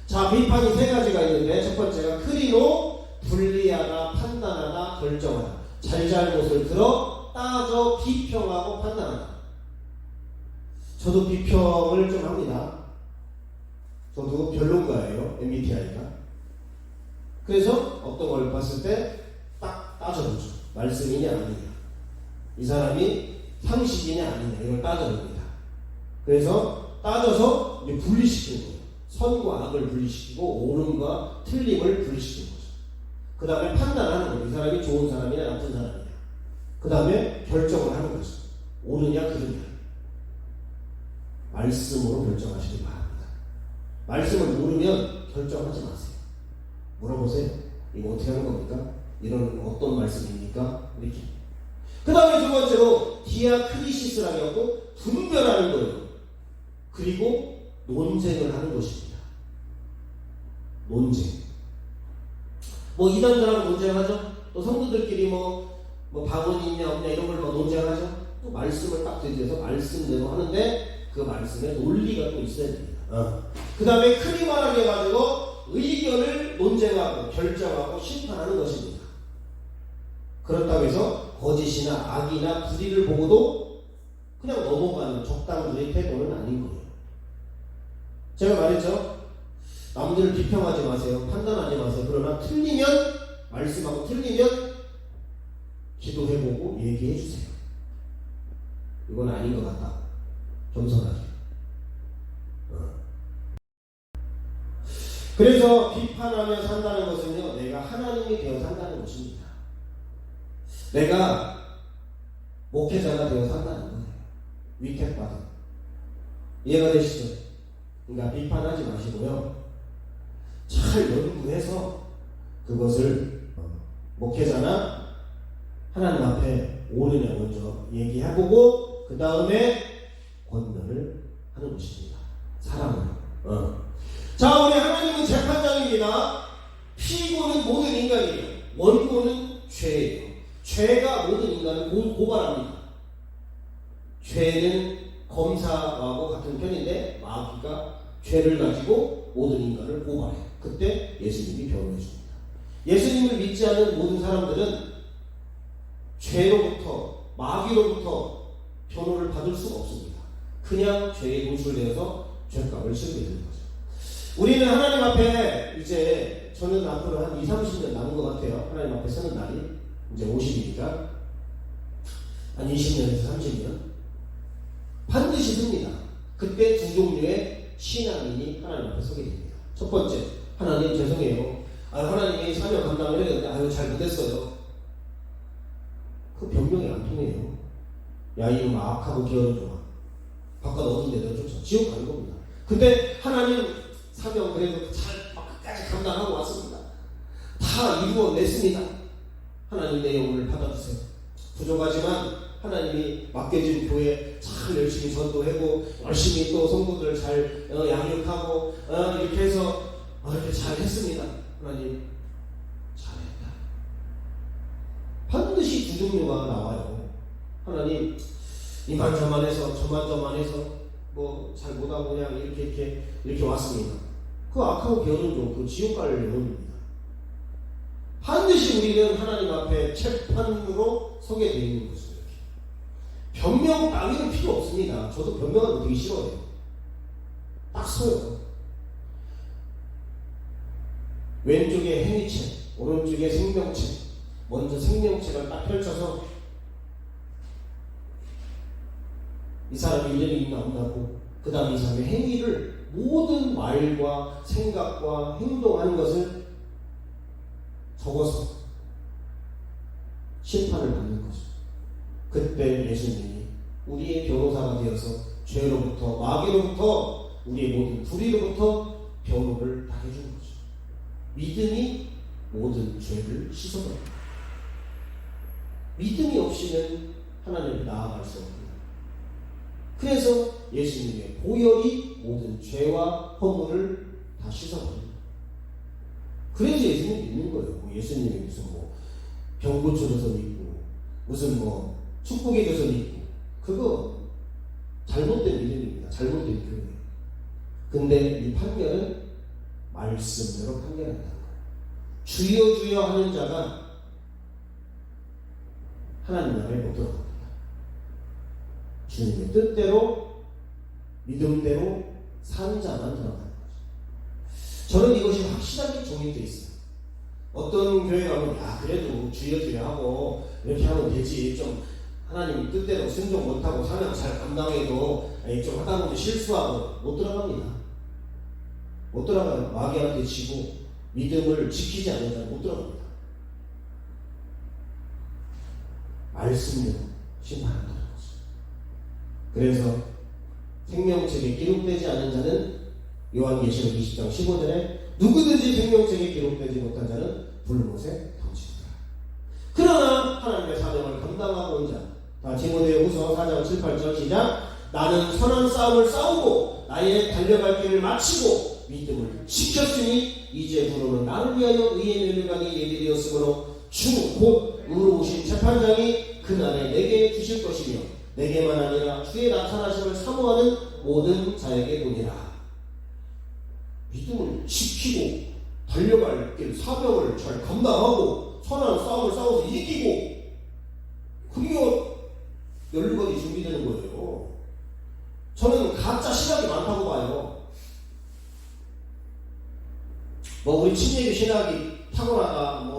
자, 비판이 세 가지가 있는데 첫 번째가 크리노, 분리하다, 판단하다, 결정하다. 잘잘못을 들어 따져 비평하고 판단하다. 저도 비평을 좀 합니다. 저도 변론가예요. MBTI가. 그래서 어떤 걸 봤을 때 딱 따져보죠. 말씀이냐 아니냐. 이 사람이 상식이냐 아니냐. 이걸 따져봅니다. 그래서 따져서 이제 분리시키는 거예요. 선과 악을 분리시키고 옳음과 틀림을 분리시키는 거죠. 그 다음에 판단하는 거예요. 이 사람이 좋은 사람이냐 나쁜 사람이냐. 그 다음에 결정을 하는 거죠. 옳으냐 그르냐. 말씀으로 결정하시기 바랍니다. 말씀을 모르면 결정하지 마세요. 물어보세요. 이거 어떻게 하는 겁니까? 이런 어떤 말씀입니까? 이렇게. 그 다음에 두 번째로 디아크리시스라고 하고 분별하는 거예요. 그리고 논쟁을 하는 것입니다. 논쟁. 뭐 이단들하고 논쟁하죠. 또 성도들끼리 뭐 방언이 있냐 없냐 이런 걸 논쟁하죠. 또 말씀을 딱 들여서 말씀대로 하는데 그 말씀에 논리가 또 있어야 됩니다. 그 다음에 크게 말하게 해가지고 의견을 논쟁하고 결정하고 심판하는 것입니다. 그렇다고 해서 거짓이나 악이나 불의를 보고도 그냥 넘어가는 적당들의 태도는 아닌 거예요. 제가 말했죠. 남들을 비평하지 마세요. 판단하지 마세요. 그러나 틀리면 말씀하고 틀리면 기도해보고 얘기해주세요. 이건 아닌 것 같다. 겸손하게. 그래서 비판하며 산다는 것은요, 내가 하나님이 되어 산다는 것입니다. 내가 목회자가 되어 산다는 거예요. 위택받은. 이해가 되시죠? 그러니까 비판하지 마시고요. 잘 연구해서 그것을 목회자나 하나님 앞에 옳으냐 먼저 얘기해보고 그 다음에 권면을 하는 것입니다. 사랑으로. 자, 우리 하나님은 재판장입니다. 피고는 모든 인간이에요. 원고는 죄예요. 죄가 모든 인간을 고발합니다. 죄는 검사하고 같은 편인데 마귀가 죄를 가지고 모든 인간을 고발해요. 그때 예수님이 변호해 줍니다. 예수님을 믿지 않는 모든 사람들은 죄로부터 마귀로부터 변호를 받을 수가 없습니다. 그냥 죄에 노출되어서 죄값을 치르게 되는 거죠. 우리는 하나님 앞에 이제 저는 앞으로 한 20-30년 남은 것 같아요. 하나님 앞에 서는 날이 이제 50이니까 한 20년에서 30년. 반드시 섭니다. 그때 두 종류의 신앙인이 하나님 앞에 서게 됩니다. 첫 번째, 하나님 죄송해요. 하나님이 사명 감당을 해야 되는데 잘 못했어요. 그 변명이 안 통해요. 야, 이놈 악하고 기어는 좋아. 바깥 어두운 데다 쫓아 지옥 가는 겁니다. 근데 하나님 사명 그래도 잘 끝까지 감당하고 왔습니다. 다 이루어냈습니다. 하나님 내 영혼을 받아주세요. 부족하지만 하나님이 맡겨진 교회 잘 열심히 전도하고 열심히 또 성도들 잘 양육하고 이렇게 해서 이렇게 잘 했습니다. 하나님 잘했다. 반드시 두 종류가 나와요. 하나님 이만저만해서 저만저만해서 뭐 잘 못하고 그냥 이렇게 왔습니다. 그 악하고 게으른 종, 그 지옥 갈 영혼입니다. 반드시 우리는 하나님 앞에 재판으로 서게 되어 있는 것입니다. 변명 따위는 필요 없습니다. 저도 변명하는 거 되게 싫어해요. 딱 서요. 왼쪽에 행위책, 오른쪽에 생명책. 먼저 생명책을 딱 펼쳐서 이 사람의 이름이 나온다고 그 다음에 이 사람의 행위를 모든 말과 생각과 행동하는 것을 적어서 심판을 받는 거죠. 그때 예수님이 우리의 변호사가 되어서 죄로부터 마귀로부터 우리의 모든 불의로부터 변호를 다 해주는 거죠. 믿음이 모든 죄를 씻어버립니다. 믿음이 없이는 하나님을 나아갈 수 없습니다. 그래서 예수님의 보혈이 모든 죄와 허물을 다 씻어버립니다. 그래서 예수님 믿는 거예요. 예수님이 무슨 병 고쳐줘서 믿고 무슨 축복해 줘서 믿고 그거 잘못된 믿음입니다. 잘못된 교회예요. 근데 이 판결은 말씀대로 판결한다는 거예요. 주여 주여 하는 자가 하나님 나라에 못 들어갑니다. 주님의 뜻대로 믿음대로 사는 자만 들어가는 거죠. 저는 이것이 확실하게 정립되어 있어요. 어떤 교회 가면 그래도 주여 주여 하고 이렇게 하면 되지, 좀 하나님 뜻대로 순종 못하고 사명 잘 감당해도 좀 하다 보면 실수하고 못 들어갑니다. 못 들어가요. 마귀한테 지고 믿음을 지키지 않는 자는 못 들어갑니다. 말씀대로 심판한다는 거죠. 그래서 생명책에 기록되지 않은 자는 요한계시록 20장 15절에 누구든지 생명책에 기록되지 못한 자는 불못에 던지리라. 그러나 하나님의 사명을 감당하고 온 자, 다 디모데후서 4장 7, 8절 시작. 나는 선한 싸움을 싸우고 나의 달려갈 길을 마치고 믿음을 지켰으니 이제부로는 나를 위하여 의의 면류관이 예비되었으므로 주 곧 의로우신 재판장이 그날에 내게 주실 것이며 내게만 아니라 주의 나타나심을 사모하는 모든 자에게 보니라. 믿음을 지키고 달려갈 길 사명을 잘 감당하고 선한 싸움을 싸워서 이기고, 그게 면류관이 준비되는 거예요. 저는 가짜 신학이 많다고 봐요. 우리 친예비 신학이 탁월하다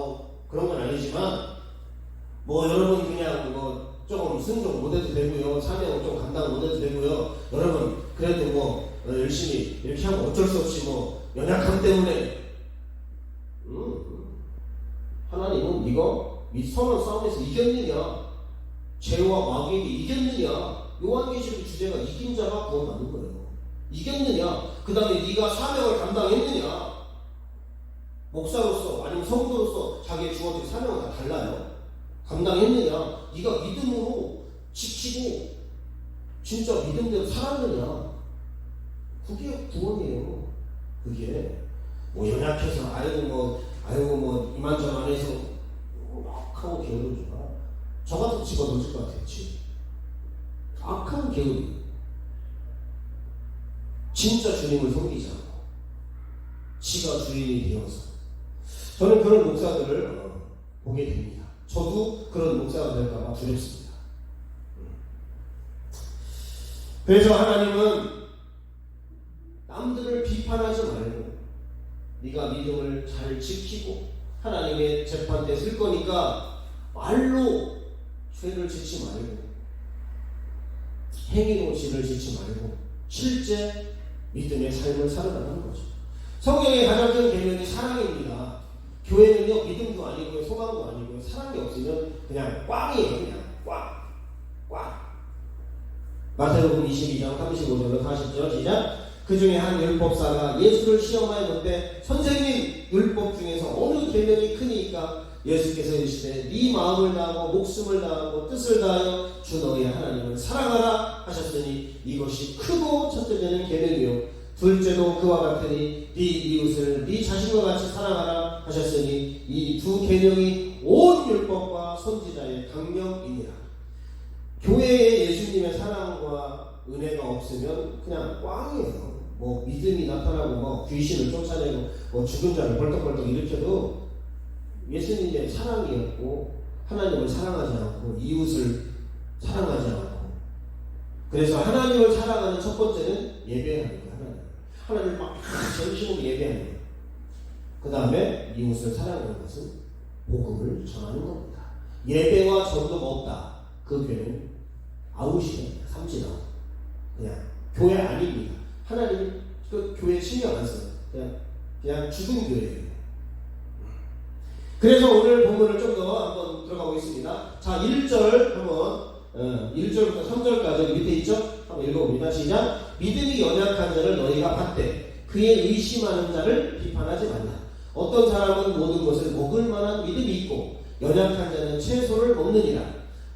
그런 건 아니지만 여러분 그냥 조금 순종 못해도 되고요, 사명을 좀 감당 못해도 되고요, 여러분 그래도 열심히 이렇게 하면 어쩔 수 없이 연약함 때문에 하나님은 네가 선한 싸움에서 이겼느냐, 죄와 마귀에게 이겼느냐, 요한계시록 주제가 이긴 자가 구원받는 거예요. 이겼느냐, 그 다음에 네가 사명을 감당했느냐, 목사로서 아니면 성도로서 자기의 주어진 사명은 다 달라요. 감당했느냐, 네가 믿음으로 지키고 진짜 믿음대로 살았느냐, 그게 구원이에요. 그게 연약해서 아이고 이만저만 해서 악하고 게으른 자가 저 같은 집어던질 것 같아요. 악한 게으름, 진짜 주님을 섬기지 않고 지가 주인이 되어서, 저는 그런 목사들을 보게 됩니다. 저도 그런 목사가 될까봐 두렵습니다. 그래서 하나님은 남들을 비판하지 말고 네가 믿음을 잘 지키고 하나님의 재판대에 쓸 거니까 말로 죄를 짓지 말고 행위로 지를 짓지 말고 실제 믿음의 삶을 살아가는 거죠. 성경의 가장 큰 계명이 사랑입니다. 교회는요, 믿음도 아니고요, 소망도 아니고요, 사랑이 없으면 그냥 꽝이에요. 그냥 꽝. 마태복음 22장 35절로 40절 시작. 그 중에 한 율법사가 예수를 시험하여 묻되 선생님, 율법 중에서 어느 계명이 크니까? 예수께서 이르시되 네 마음을 다하고 목숨을 다하고 뜻을 다하여 주 너의 하나님을 사랑하라 하셨으니 이것이 크고 첫째 되는 계명이요 둘째도 그와 같으니 네 이웃을 네 자신과 같이 사랑하라 하셨으니 이 두 계명이 온 율법과 선지자의 강령이니라. 교회에 예수님의 사랑과 은혜가 없으면 그냥 꽝이에요. 뭐 믿음이 나타나고 뭐 귀신을 쫓아내고 뭐 죽은 자를 벌떡벌떡 일으켜도 예수님의 사랑이 없고 하나님을 사랑하지 않고 이웃을 사랑하지 않고, 그래서 하나님을 사랑하는 첫 번째는 예배하는 거예요. 하나님을 막 전심으로 예배하는 거예요. 그 다음에 이웃을 사랑하는 것은 복음을 전하는 겁니다. 예배와 전도가 없다. 그 교회는 아웃이에요. 삼지나 그냥 교회 아닙니다. 하나님이 그 교회 신경 안 써요. 그냥 죽은 교회예요. 그래서 오늘 본문을 좀 더 한번 들어가 보겠습니다. 자, 1절 한번 1절부터 3절까지 밑에 있죠? 한번 읽어봅니다. 시작. 믿음이 연약한 자를 너희가 봤되 그의 의심하는 자를 비판하지 말라. 어떤 사람은 모든 것을 먹을 만한 믿음이 있고 연약한 자는 채소를 먹느니라.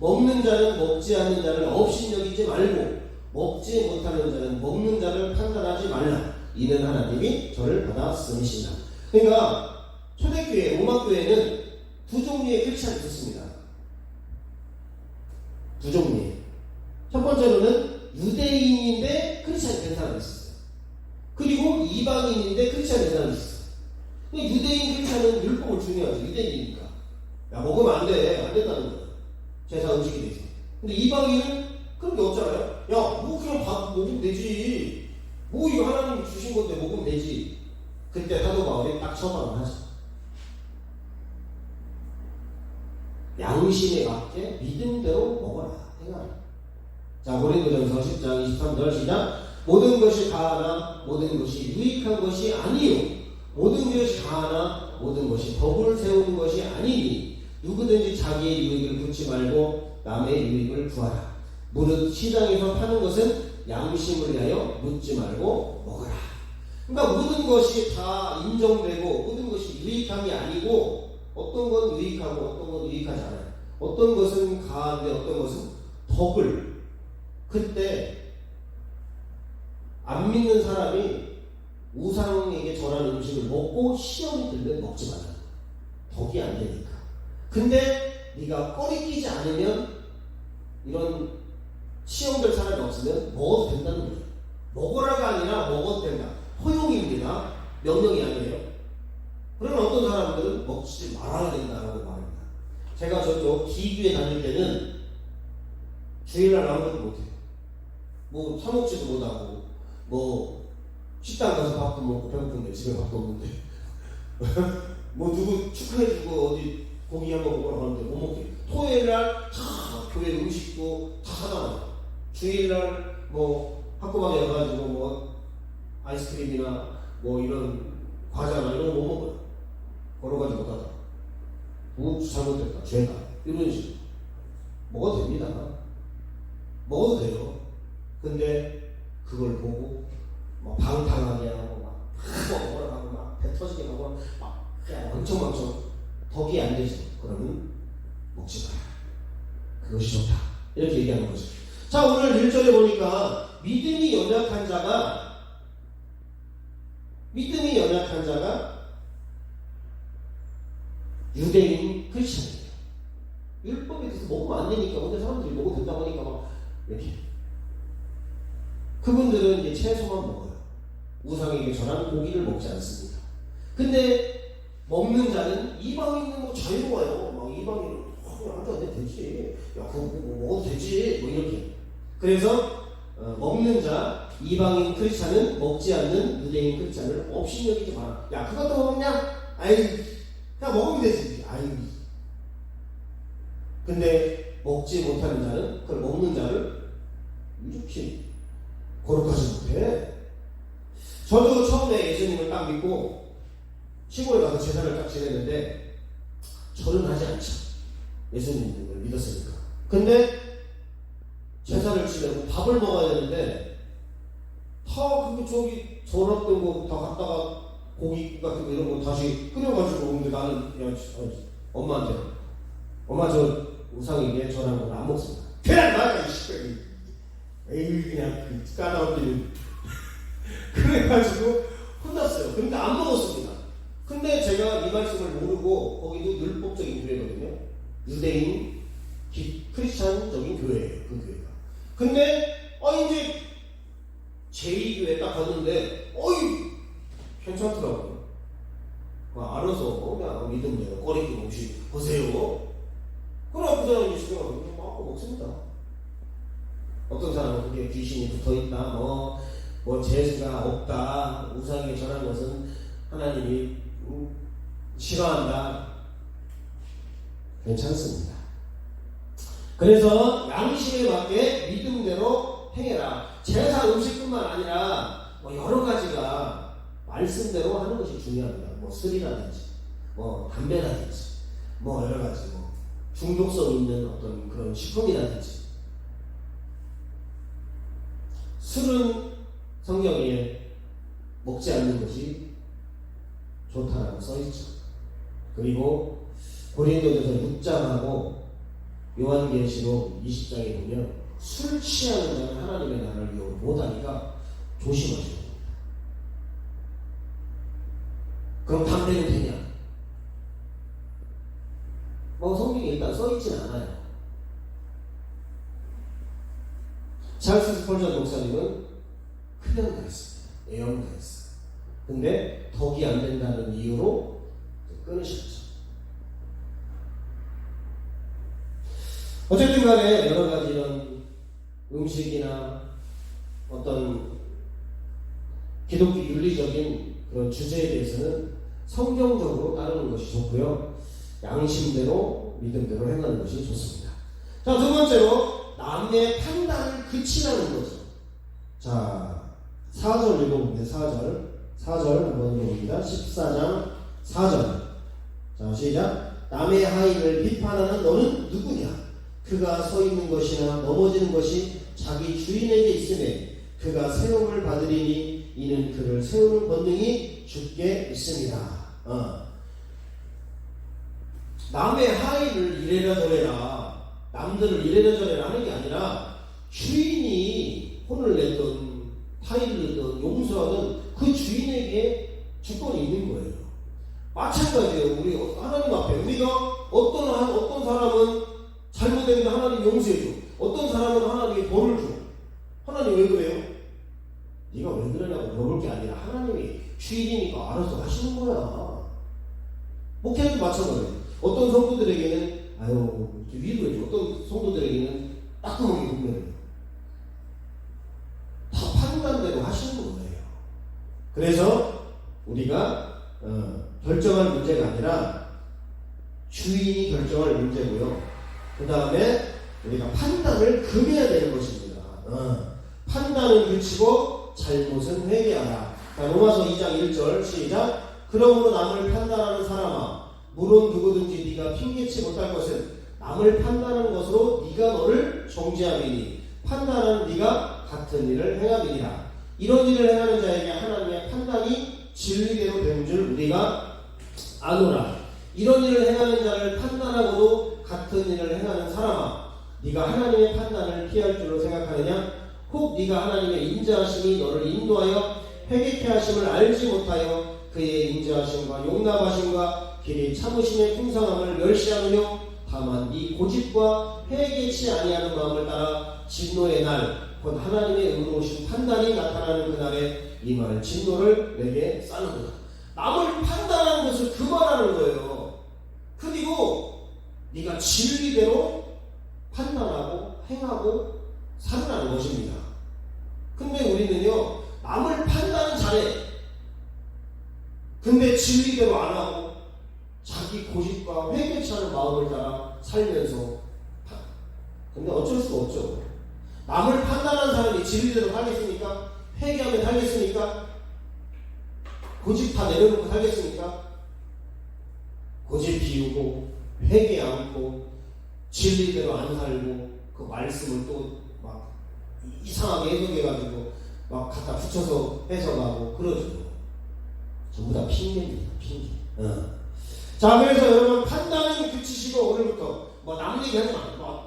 먹는 자는 먹지 않는 자를 업신여기지 말고 먹지 못하는 자는 먹는 자를 판단하지 말라. 이는 하나님이 저를 받아 쓰시나. 그러니까 초대교회, 로마교회는 두 종류의 크리스찬이 있었습니다. 두 종류의. 첫 번째로는 유대인인데 크리스찬이 된 사람이 있었어요. 그리고 이방인인데 크리스찬이 된 사람이 있었어요. 유대인 크리스찬은 율법을 중요하죠. 유대인이니까. 야, 먹으면 안 돼. 안 된다는 거예요. 제사 음식에 대해서. 근데 이방인은 그런 게 없잖아요. 야, 뭐 그냥 밥 먹으면 되지. 뭐 이거 하나님이 주신 건데 먹으면 되지. 그때 사도 바울이 딱 처방을 하죠. 양심에 맞게 믿음대로 먹어라. 행하라. 자, 고린도전서 10장 23절 시작. 모든 것이 다하나 모든 것이 유익한 것이 아니요 모든 것이 다하나 모든 것이 덕을 세우는 것이 아니니 누구든지 자기의 유익을 묻지 말고 남의 유익을 구하라. 무릇 시장에서 파는 것은 양심을 위하여 묻지 말고 먹어라. 그러니까 모든 것이 다 인정되고 모든 것이 유익한 게 아니고 어떤 건 유익하고 어떤 건 유익하지 않아요. 어떤 것은 가한데 어떤 것은 덕을. 그때 안 믿는 사람이 우상에게 전한 음식을 먹고 시험이 들면 먹지 말라. 덕이 안 되니까. 근데 네가 꺼리 끼지 않으면 이런 시험될 사람이 없으면 먹어도 된다는 거예요. 먹어라가 아니라 먹어도 된다. 허용입니다. 명령이 아니에요. 그러면 어떤 사람들은 먹지 말아야 된다라고 말합니다. 제가 저쪽 기교에 다닐 때는 주일날 아무것도 못해요. 뭐 사먹지도 못하고 뭐 식당 가서 밥도 먹고 배고픈데 집에 밥도 없는데 뭐 누구 축하해주고 어디 고기 한번 먹으러 가는데 못 먹게. 토요일날 다 교회 음식도 다 사잖아요. 주일날 뭐 학교방에 가가지고 뭐 아이스크림이나 뭐 이런 과자나 이런 거 못 먹어요. 걸어가지 못하다. 뭐 잘못됐다. 죄다. 이런 식으로. 먹어도 됩니다. 먹어도 돼요. 근데 그걸 보고 막 방탕하게 하고 막 먹으라 하고 막 배 터지게 하고 막 그냥 왕청왕청 덕이 안 되죠. 그러면 먹지 마라. 그것이 좋다. 이렇게 얘기하는 거죠. 자, 오늘 1절에 보니까 믿음이 연약한 자가 유대인 크리스천이에요. 율법에 대해서 먹으면 안 되니까 근데 사람들이 먹어도 된다고 하니까 막 이렇게. 그분들은 이제 채소만 먹어요. 우상에게 전한 고기를 먹지 않습니다. 근데 먹는 자는 이방인은 뭐 자유로워요. 막 이방인은 앉아도 되지. 야, 그거 뭐 먹어도 되지. 뭐 이렇게. 그래서 먹는 자, 이방인 크리스찬은 먹지 않는 유대인 크리스찬을 업신여기지 마라. 야, 그것도 먹냐? 아이, 그냥 먹으면 되지. 아이. 근데 먹지 못하는 자는 그걸 먹는 자를 이렇게 거룩하지 못해. 저도 처음에 예수님을 딱 믿고 시골에 가서 제사를 딱 지냈는데 절은 하지 않죠. 예수님을 믿었으니까. 근데 제사를 지내고 밥을 먹어야 되는데 다 그게 저기 절었던 거 다 갖다가 고기 같은 거 이런 거 다시 끓여가지고 오는데 나는 야 엄마한테 엄마 저 우상에게 전한 건 안 먹습니다. 그냥 나가 이 시끄러워. 에이 그냥 까다롭기는 그래가지고 혼났어요. 그러니까 안 먹었습니다. 근데 제가 이 말씀을 모르고 거기도 율법적인 교회거든요. 유대인 크리스찬적인 교회예요. 그 교회가. 근데 이제 제2교회 딱 갔는데 괜찮더라고요. 알아서 그냥 믿음대로 꺼리낌 없이 보세요. 그럼 그 사람이 시켜가 막 먹습니다. 어떤 사람은 그게 귀신이 붙어있다, 뭐 재수가 없다, 우상에 전한 것은 하나님이 싫어한다. 괜찮습니다. 그래서 양심에 맞게 믿음대로 행해라. 제사 음식뿐만 아니라 여러 가지가 말씀대로 하는 것이 중요합니다. 술이라든지, 담배라든지, 여러 가지, 중독성 있는 어떤 그런 식품이라든지. 술은 성경에 먹지 않는 것이 좋다라고 써있죠. 그리고 고린도전서 6장하고 요한계시록 20장에 보면 술 취하는 자는 하나님의 나라를 못하니까 조심하셔야 됩니다. 그럼 담배는 되냐? 성경에 일단 써있진 않아요. 찰스 스펄전 목사님은 그냥 그랬습니다. 애용가했어요. 근데 덕이 안 된다는 이유로 끊으셨죠. 어쨌든 간에 여러 가지 이런 음식이나 어떤 기독교 윤리적인 그런 주제에 대해서는 성경적으로 따르는 것이 좋고요. 양심대로 믿음대로 행하는 것이 좋습니다. 자, 두 번째로 남의 판단을 그치라는 거죠. 자, 4절 읽어봅니다. 4절 한번 읽어봅니다. 14장 4절. 자, 시작. 남의 하인을 비판하는 너는 누구냐? 그가 서 있는 것이나 넘어지는 것이 자기 주인에게 있으며 그가 세움을 받으리니 이는 그를 세우는 권능이 주께 있습니다. 남의 하인을 이래라 저래라, 남들을 이래라 저래라 하는 게 아니라 주인이 혼을 내든 타일을 내든 용서하든 그 주인에게 주권이 있는 거예요. 마찬가지예요. 우리 하나님 앞에 우리가 어떤 사람은 잘못했는데 하나님 용서해줘. 어떤 사람은 하나님이 벌을 줘. 하나님 왜 그래요? 네가 왜 그러냐고 물어볼 게 아니라 하나님이 주인이니까 알아서 하시는 거야. 목회도 마찬가지예요. 어떤 성도들에게는 위로해줘. 어떤 성도들에게는 따끔하게 분명해요. 다 판단대로 하시는 거예요. 그래서 우리가 결정할 문제가 아니라 주인이 결정할 문제고요. 그 다음에 우리가 판단을 금해야 되는 것입니다. 판단을 그치고 잘못은 회개하라. 로마서 2장 1절 시작. 그러므로 남을 판단하는 사람아, 물론 누구든지 네가 핑계치 못할 것은 남을 판단하는 것으로 네가 너를 정죄함이니 판단하는 네가 같은 일을 행함이니라. 이런 일을 행하는 자에게 하나님의 판단이 진리대로 되는 줄 우리가 아노라. 이런 일을 행하는 자를 판단하고도 같은 일을 행하는 사람아, 네가 하나님의 판단을 피할 줄로 생각하느냐? 혹 네가 하나님의 인자하심이 너를 인도하여 회개케 하심을 알지 못하여 그의 인자하심과 용납하심과 길이 참으심의 풍성함을 멸시하느뇨? 다만 네 고집과 회개치 아니하는 마음을 따라 진노의 날, 곧 하나님의 의로우신 판단이 나타나는 그날에 이 말 진노를 내게 싸는구나. 남을 판단하는 것을 그만하는 거예요. 그리고 네가 진리대로 판단하고 행하고 살아나는 것입니다. 근데 우리는요, 남을 판단은 잘해. 근데 진리대로 안 하고 자기 고집과 회개치 않은 마음을 따라 살면서, 근데 어쩔 수가 없죠. 남을 판단하는 사람이 진리대로 살겠습니까? 회개하면 살겠습니까? 고집 다 내려놓고 살겠습니까? 고집 피우고 회개 않고 진리대로 안 살고 그 말씀을 또 막 이상하게 해석해가지고 막 갖다 붙여서 해석하고 그러죠. 전부 다 핑계입니다. 핑계. 자, 그래서 여러분 판단은 그치시고 오늘부터 뭐 남 얘기하지 마. 뭐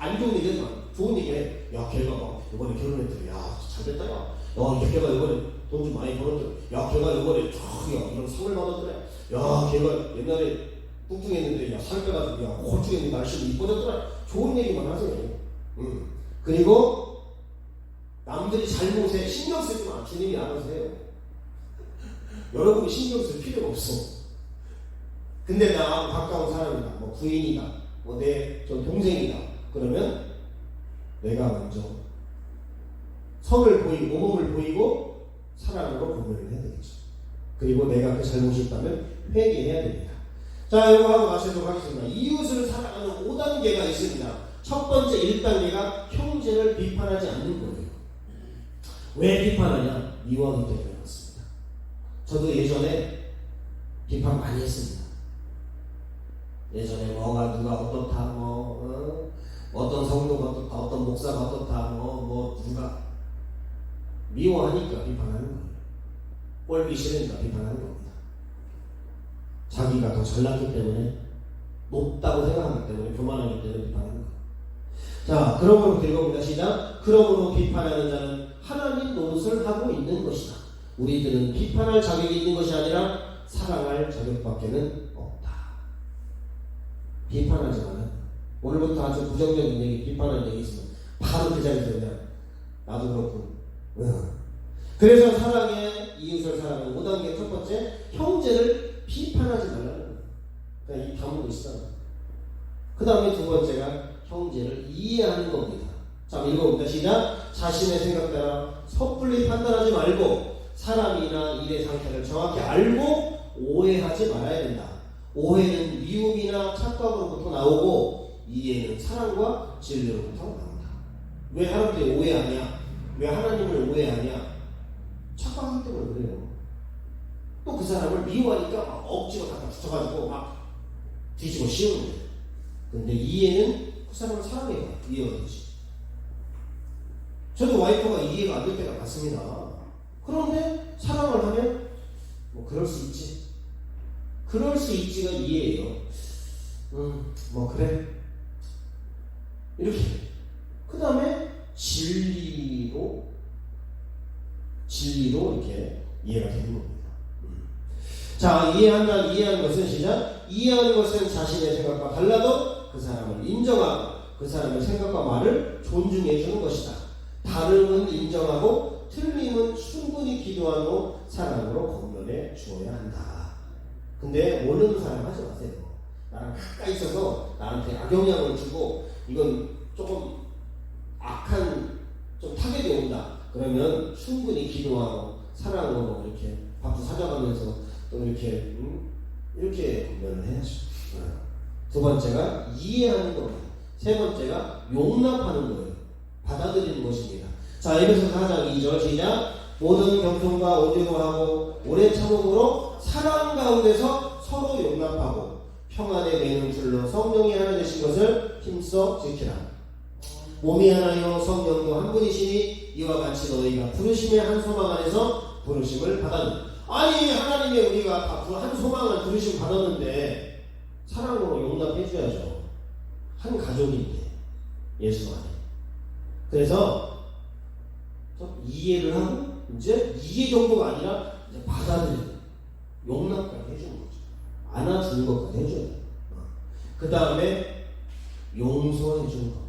안 좋은 얘기하지 마. 좋은 얘기 해. 야, 걔가 막 이번에 결혼했더니 야, 잘됐다 야. 야, 걔가 이번에 돈 좀 많이 벌었더니 야, 걔가 이번에 야, 이런 상을 받았더라. 야, 걔가 옛날에 뚱뚱했는데 야, 살 빼가지고 야, 홀쭉했는데 날씨도 이뻐졌더라. 좋은 얘기만 하세요. 그리고 남들이 잘못에 신경 쓰지 마. 주님이 알아서 해요. 여러분이 신경 쓸 필요가 없어. 근데 나 가까운 사람이다, 뭐 부인이다, 뭐 내 저 동생이다. 그러면 내가 먼저 선을 보이고 모범을 보이고 사랑으로 고민을 해야 되겠죠. 그리고 내가 그 잘못이 있다면 회개해야 됩니다. 자, 이거 하고 마치도록 하겠습니다. 이웃을 사랑하는 5단계가 있습니다. 첫 번째 1단계가 형제를 비판하지 않는 거예요. 왜 비판하냐? 미워하기 때문에 그렇습니다. 저도 예전에 비판 많이 했습니다. 예전에 뭐가 누가 어떻다, 어떤 성도가 어떻다, 어떤 목사가 어떻다, 누가 미워하니까 비판하는 거예요. 꼴기 싫으니까 비판하는 겁니다. 자기가 더 잘났기 때문에, 높다고 생각하기 때문에, 교만하기 때문에 비판하는 거예요. 자, 그러므로 읽어봅니다. 시작. 그러므로 비판하는 자는 하나님 노릇을 하고 있는 것이다. 우리들은 비판할 자격이 있는 것이 아니라 사랑할 자격밖에는 없다. 비판하지 마요. 오늘부터 아주 부정적인 얘기, 비판하는 얘기 있으면 바로 그 자리에서 그냥 나도 그렇고. 그래서 사랑의 이웃을 사랑하는 5단계 첫 번째, 형제를 비판하지 말라는 거예요. 그러니까 이 다문이 있어. 그 다음에 두 번째가 형제를 이해하는 겁니다. 자, 읽어봅니다. 시작. 자신의 생각대로 섣불리 판단하지 말고 사람이나 일의 상태를 정확히 알고 오해하지 말아야 된다. 오해는 미움이나 착각으로부터 나오고 이해는 사랑과 진리로부터 나온다. 왜 하나님을 오해하냐? 왜 하나님을 오해하냐? 착각하기 때문에 그래요. 또 그 사람을 미워하니까 막 억지로 갖다 붙여가지고 막 뒤집어 씌우는 거예요. 근데 이해는 그 사람을 사랑해요. 이해가 되지. 저도 와이프가 이해가 안 될 때가 많습니다. 그런데 사랑을 하면 뭐 그럴 수 있지. 그럴 수 있지가 이해예요. 뭐 그래. 이렇게. 그 다음에 진리로 이렇게 이해가 되는 겁니다. 자, 이해하는 것은 시작. 이해하는 것은 자신의 생각과 달라도 그 사람을 인정하고 그 사람의 생각과 말을 존중해 주는 것이다. 다름은 인정하고 틀림은 충분히 기도한 후 사랑으로 건면해 주어야 한다. 근데 모르는 사람 하지 마세요. 나랑 가까이 있어서 나한테 악영향을 주고 이건 조금 악한 좀 타격이 온다. 그러면 충분히 기도하고 사랑으로 이렇게 박수 찾아가면서 또 이렇게 건면을 해야죠. 두 번째가 이해하는 겁니다. 세 번째가 용납하는 거예요. 받아들이는 것입니다. 자, 에베소서 4장 2절 시작. 모든 겸손과 온유로 하고 오래 참음으로 사랑 가운데서 서로 용납하고 평안에 매는 줄로 성령이 하나 되신 것을 힘써 지키라. 몸이 하나요 성령도 한 분이시니 이와 같이 너희가 부르심의 한 소망 안에서 부르심을 받았느니라. 아니, 하나님의 우리가 다 한 소망을 부르심 받았는데 사랑으로 용납해 줘야죠. 한 가족인데 예수 안에. 그래서 좀 이해를 하고 이제 이해 정도가 아니라 이제 받아들이는, 용납까지 해주는 거죠. 안아주는 것까지 해줘야 돼요. 그 다음에 용서해 주는 겁니다.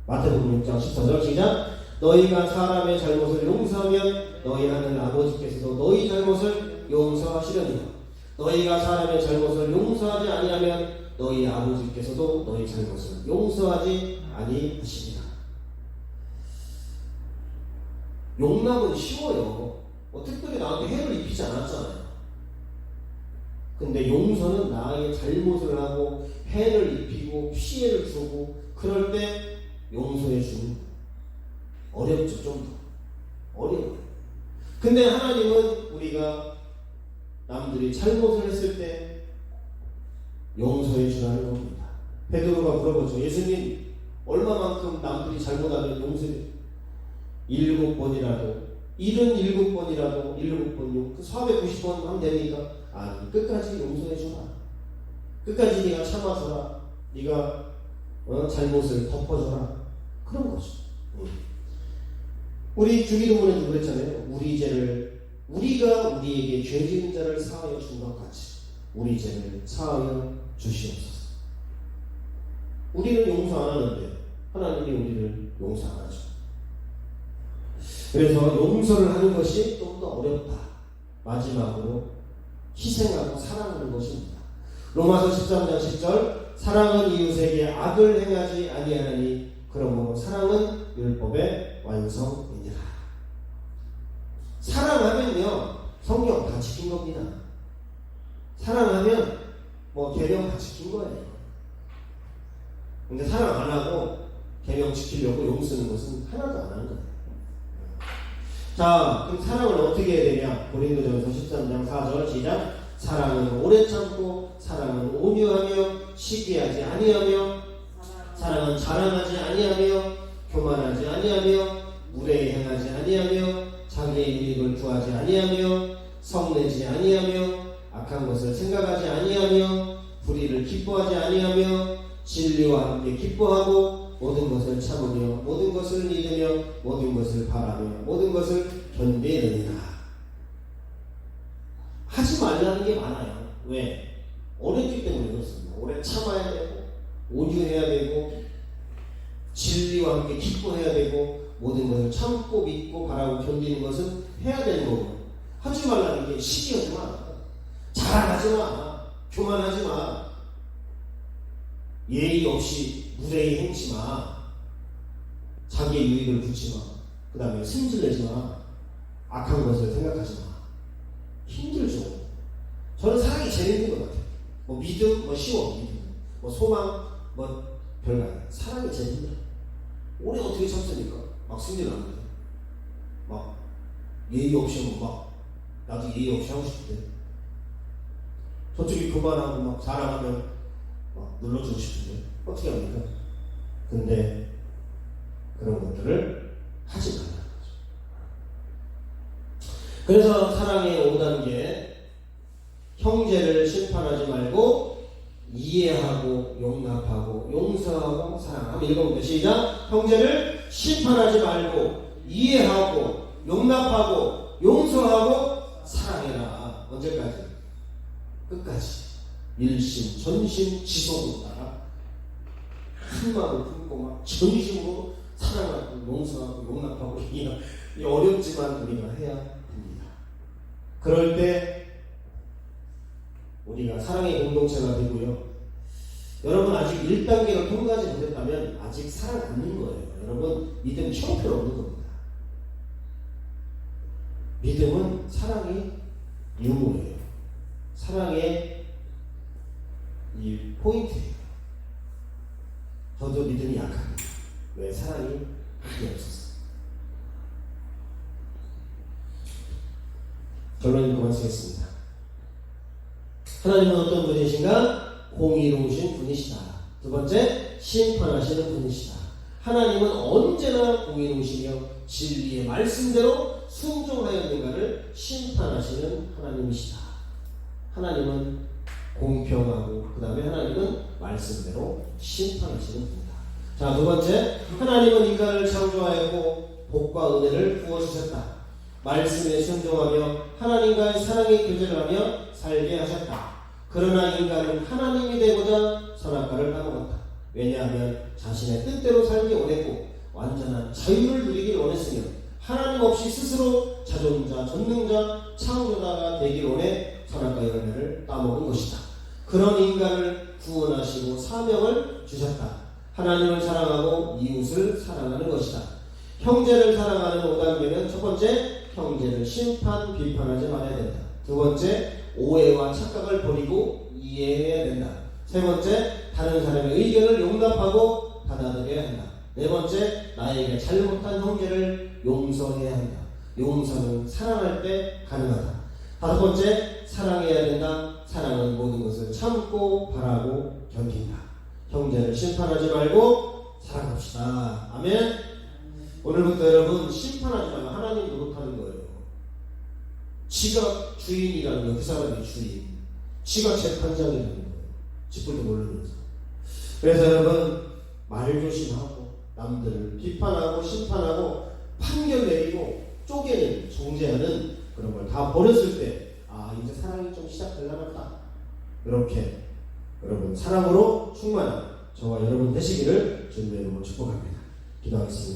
마태복음 6장 14절 시작. 너희가 사람의 잘못을 용서하면 너희 하늘 아버지께서도 너희 잘못을 용서하시려니와 너희가 사람의 잘못을 용서하지 아니하면 너희 아버지께서도 너희 잘못을 용서하지 아니하시리라. 용납은 쉬워요. 특별히 나한테 해를 입히지 않았잖아요. 근데 용서는 나의 잘못을 하고 해를 입히고 피해를 주고 그럴 때 용서해 주는 거예요. 어렵죠. 좀 더 어려워요. 근데 하나님은 우리가 남들이 잘못을 했을 때 용서해 주라는 겁니다. 베드로가 물어보죠. 예수님, 얼마만큼 남들이 잘못하면 용서해? 7번이라도 77번이라도 7번 490번 하면 됩니까? 아니, 끝까지 용서해 주라. 끝까지 네가 참아서라. 네가 잘못을 덮어줘라. 그런 거죠. 우리 주기도문에도 그랬잖아요. 우리 죄를 우리가 우리에게 죄 지은 자를 사하여 준 것 같이 우리 죄를 사하여 주시옵소서. 우리는 용서 안 하는데 하나님이 우리를 용서 안 하죠. 그래서 용서를 하는 것이 좀 더 어렵다. 마지막으로 희생하고 사랑하는 것입니다. 로마서 13장 10절 사랑은 이웃에게 악을 행하지 아니하니 그러므로 사랑은 율법의 완성이니라. 사랑하면요 성경 다 지킨 겁니다. 사랑하면 계명 다 지킨 거예요. 근데 사랑 안 하고 계명 지키려고 용 쓰는 것은 하나도 안 하는 거예요. 자, 그럼 사랑을 어떻게 해야 되냐? 고린도전서 13장 4절 시작. 사랑은 오래 참고 사랑은 온유하며 시기하지 아니하며 사랑은 자랑하지 아니하며 교만하지 아니하며 무례히 행하지 아니하며 자기의 유익을 구하지 아니하며 성내지 아니하며 악한 것을 생각하지 아니하며 불의를 기뻐하지 아니하며 진리와 함께 기뻐하고 모든 것을 참으며 모든 것을 믿으며 모든 것을 바라며 모든 것을 견디느니라. 하지 말라는 게 많아요. 왜? 어렵기 때문에 그렇습니다. 오래 참아야 되고 온유해야 되고 진리와 함께 기뻐해야 되고 모든 것을 참고 믿고 바라고 견디는 것은 해야 되는 거고, 하지 말라는 게 시기하지 마, 자랑하지 마, 교만하지 마, 예의 없이 무례히 행치 마, 자기의 유익을 붙지 마, 그 다음에 승질내지 마, 악한 것을 생각하지 마. 힘들죠. 저는 사랑이 제일 힘든 것 같아요. 믿음, 쉬워, 믿음, 소망, 별거 아니에요. 사랑이 제일 힘들어. 오래 어떻게 참습니까? 막 승질나는데, 막 예의 없이 하면 나도 예의 없이 하고 싶은데, 저쪽이 그만하고 막 자랑하면 눌러주고 싶은데 어떻게 합니까? 근데 그런 것들을 하지 말라는 거죠. 그래서 사랑의 5단계, 형제를 심판하지 말고 이해하고 용납하고 용서하고 사랑하고. 한번 읽어볼게요. 시작. 형제를 심판하지 말고 이해하고 용납하고 용서하고 사랑해라. 언제까지? 끝까지. 일심 전심 지속으로 따라 한마음을 품고 막 전심으로 사랑하고 용서하고 용납하고. 이 어렵지만 우리가 해야 됩니다. 그럴 때 우리가 사랑의 공동체가 되고요. 여러분 아직 1단계를 통과하지 못했다면 아직 사랑 안 있는 거예요. 여러분 믿음 형편없는 겁니다. 믿음은 사랑의 유무예요. 사랑의 이 포인트예요. 저도 믿음이 약합니다. 왜? 사랑이 많이 없었어요. 결론 읽고 마치겠습니다. 하나님은 어떤 분이신가? 공의로우신 분이시다. 두 번째, 심판하시는 분이시다. 하나님은 언제나 공의로우시며 진리의 말씀대로 순종하였는가를 심판하시는 하나님이시다. 하나님은 공평하고 그 다음에 하나님은 말씀대로 심판하시는 분이다. 자, 두 번째, 하나님은 인간을 창조하였고 복과 은혜를 부어주셨다. 말씀에 순종하며 하나님과의 사랑의 교제를 하며 살게 하셨다. 그러나 인간은 하나님이 되고자 선악과를 까먹었다. 왜냐하면 자신의 뜻대로 살기 원했고 완전한 자유를 누리길 원했으며 하나님 없이 스스로 자존자, 전능자, 창조자가 되길 원해 선악과 열매를 따먹은 것이다. 그런 인간을 구원하시고 사명을 주셨다. 하나님을 사랑하고 이웃을 사랑하는 것이다. 형제를 사랑하는 5단계는 첫 번째, 형제를 심판, 비판하지 말아야 된다. 두 번째, 오해와 착각을 버리고 이해해야 된다. 세 번째, 다른 사람의 의견을 용납하고 받아들여야 한다. 네 번째, 나의 나에게 잘못한 형제를 용서해야 한다. 용서는 사랑할 때 가능하다. 다섯 번째, 사랑해야 된다. 사랑은 모든 것을 참고 바라고 견딘다. 형제를 심판하지 말고 사랑합시다. 아멘. 오늘부터 여러분 심판하지 말고 하나님 노릇하는 거예요. 지가 주인이라는 거예요. 그 사람이 주인. 지가 재판장이라는 거예요. 짓불도 모르면서. 그래서 여러분 말 조심하고 남들을 비판하고 심판하고 판결 내리고 쪼개는 정죄하는 그런 걸 다 버렸을 때 이제 사랑이 좀 시작되려나 보다. 이렇게 여러분 사랑으로 충만한 저와 여러분 되시기를 주님의 이름으로 축복합니다. 기도하겠습니다.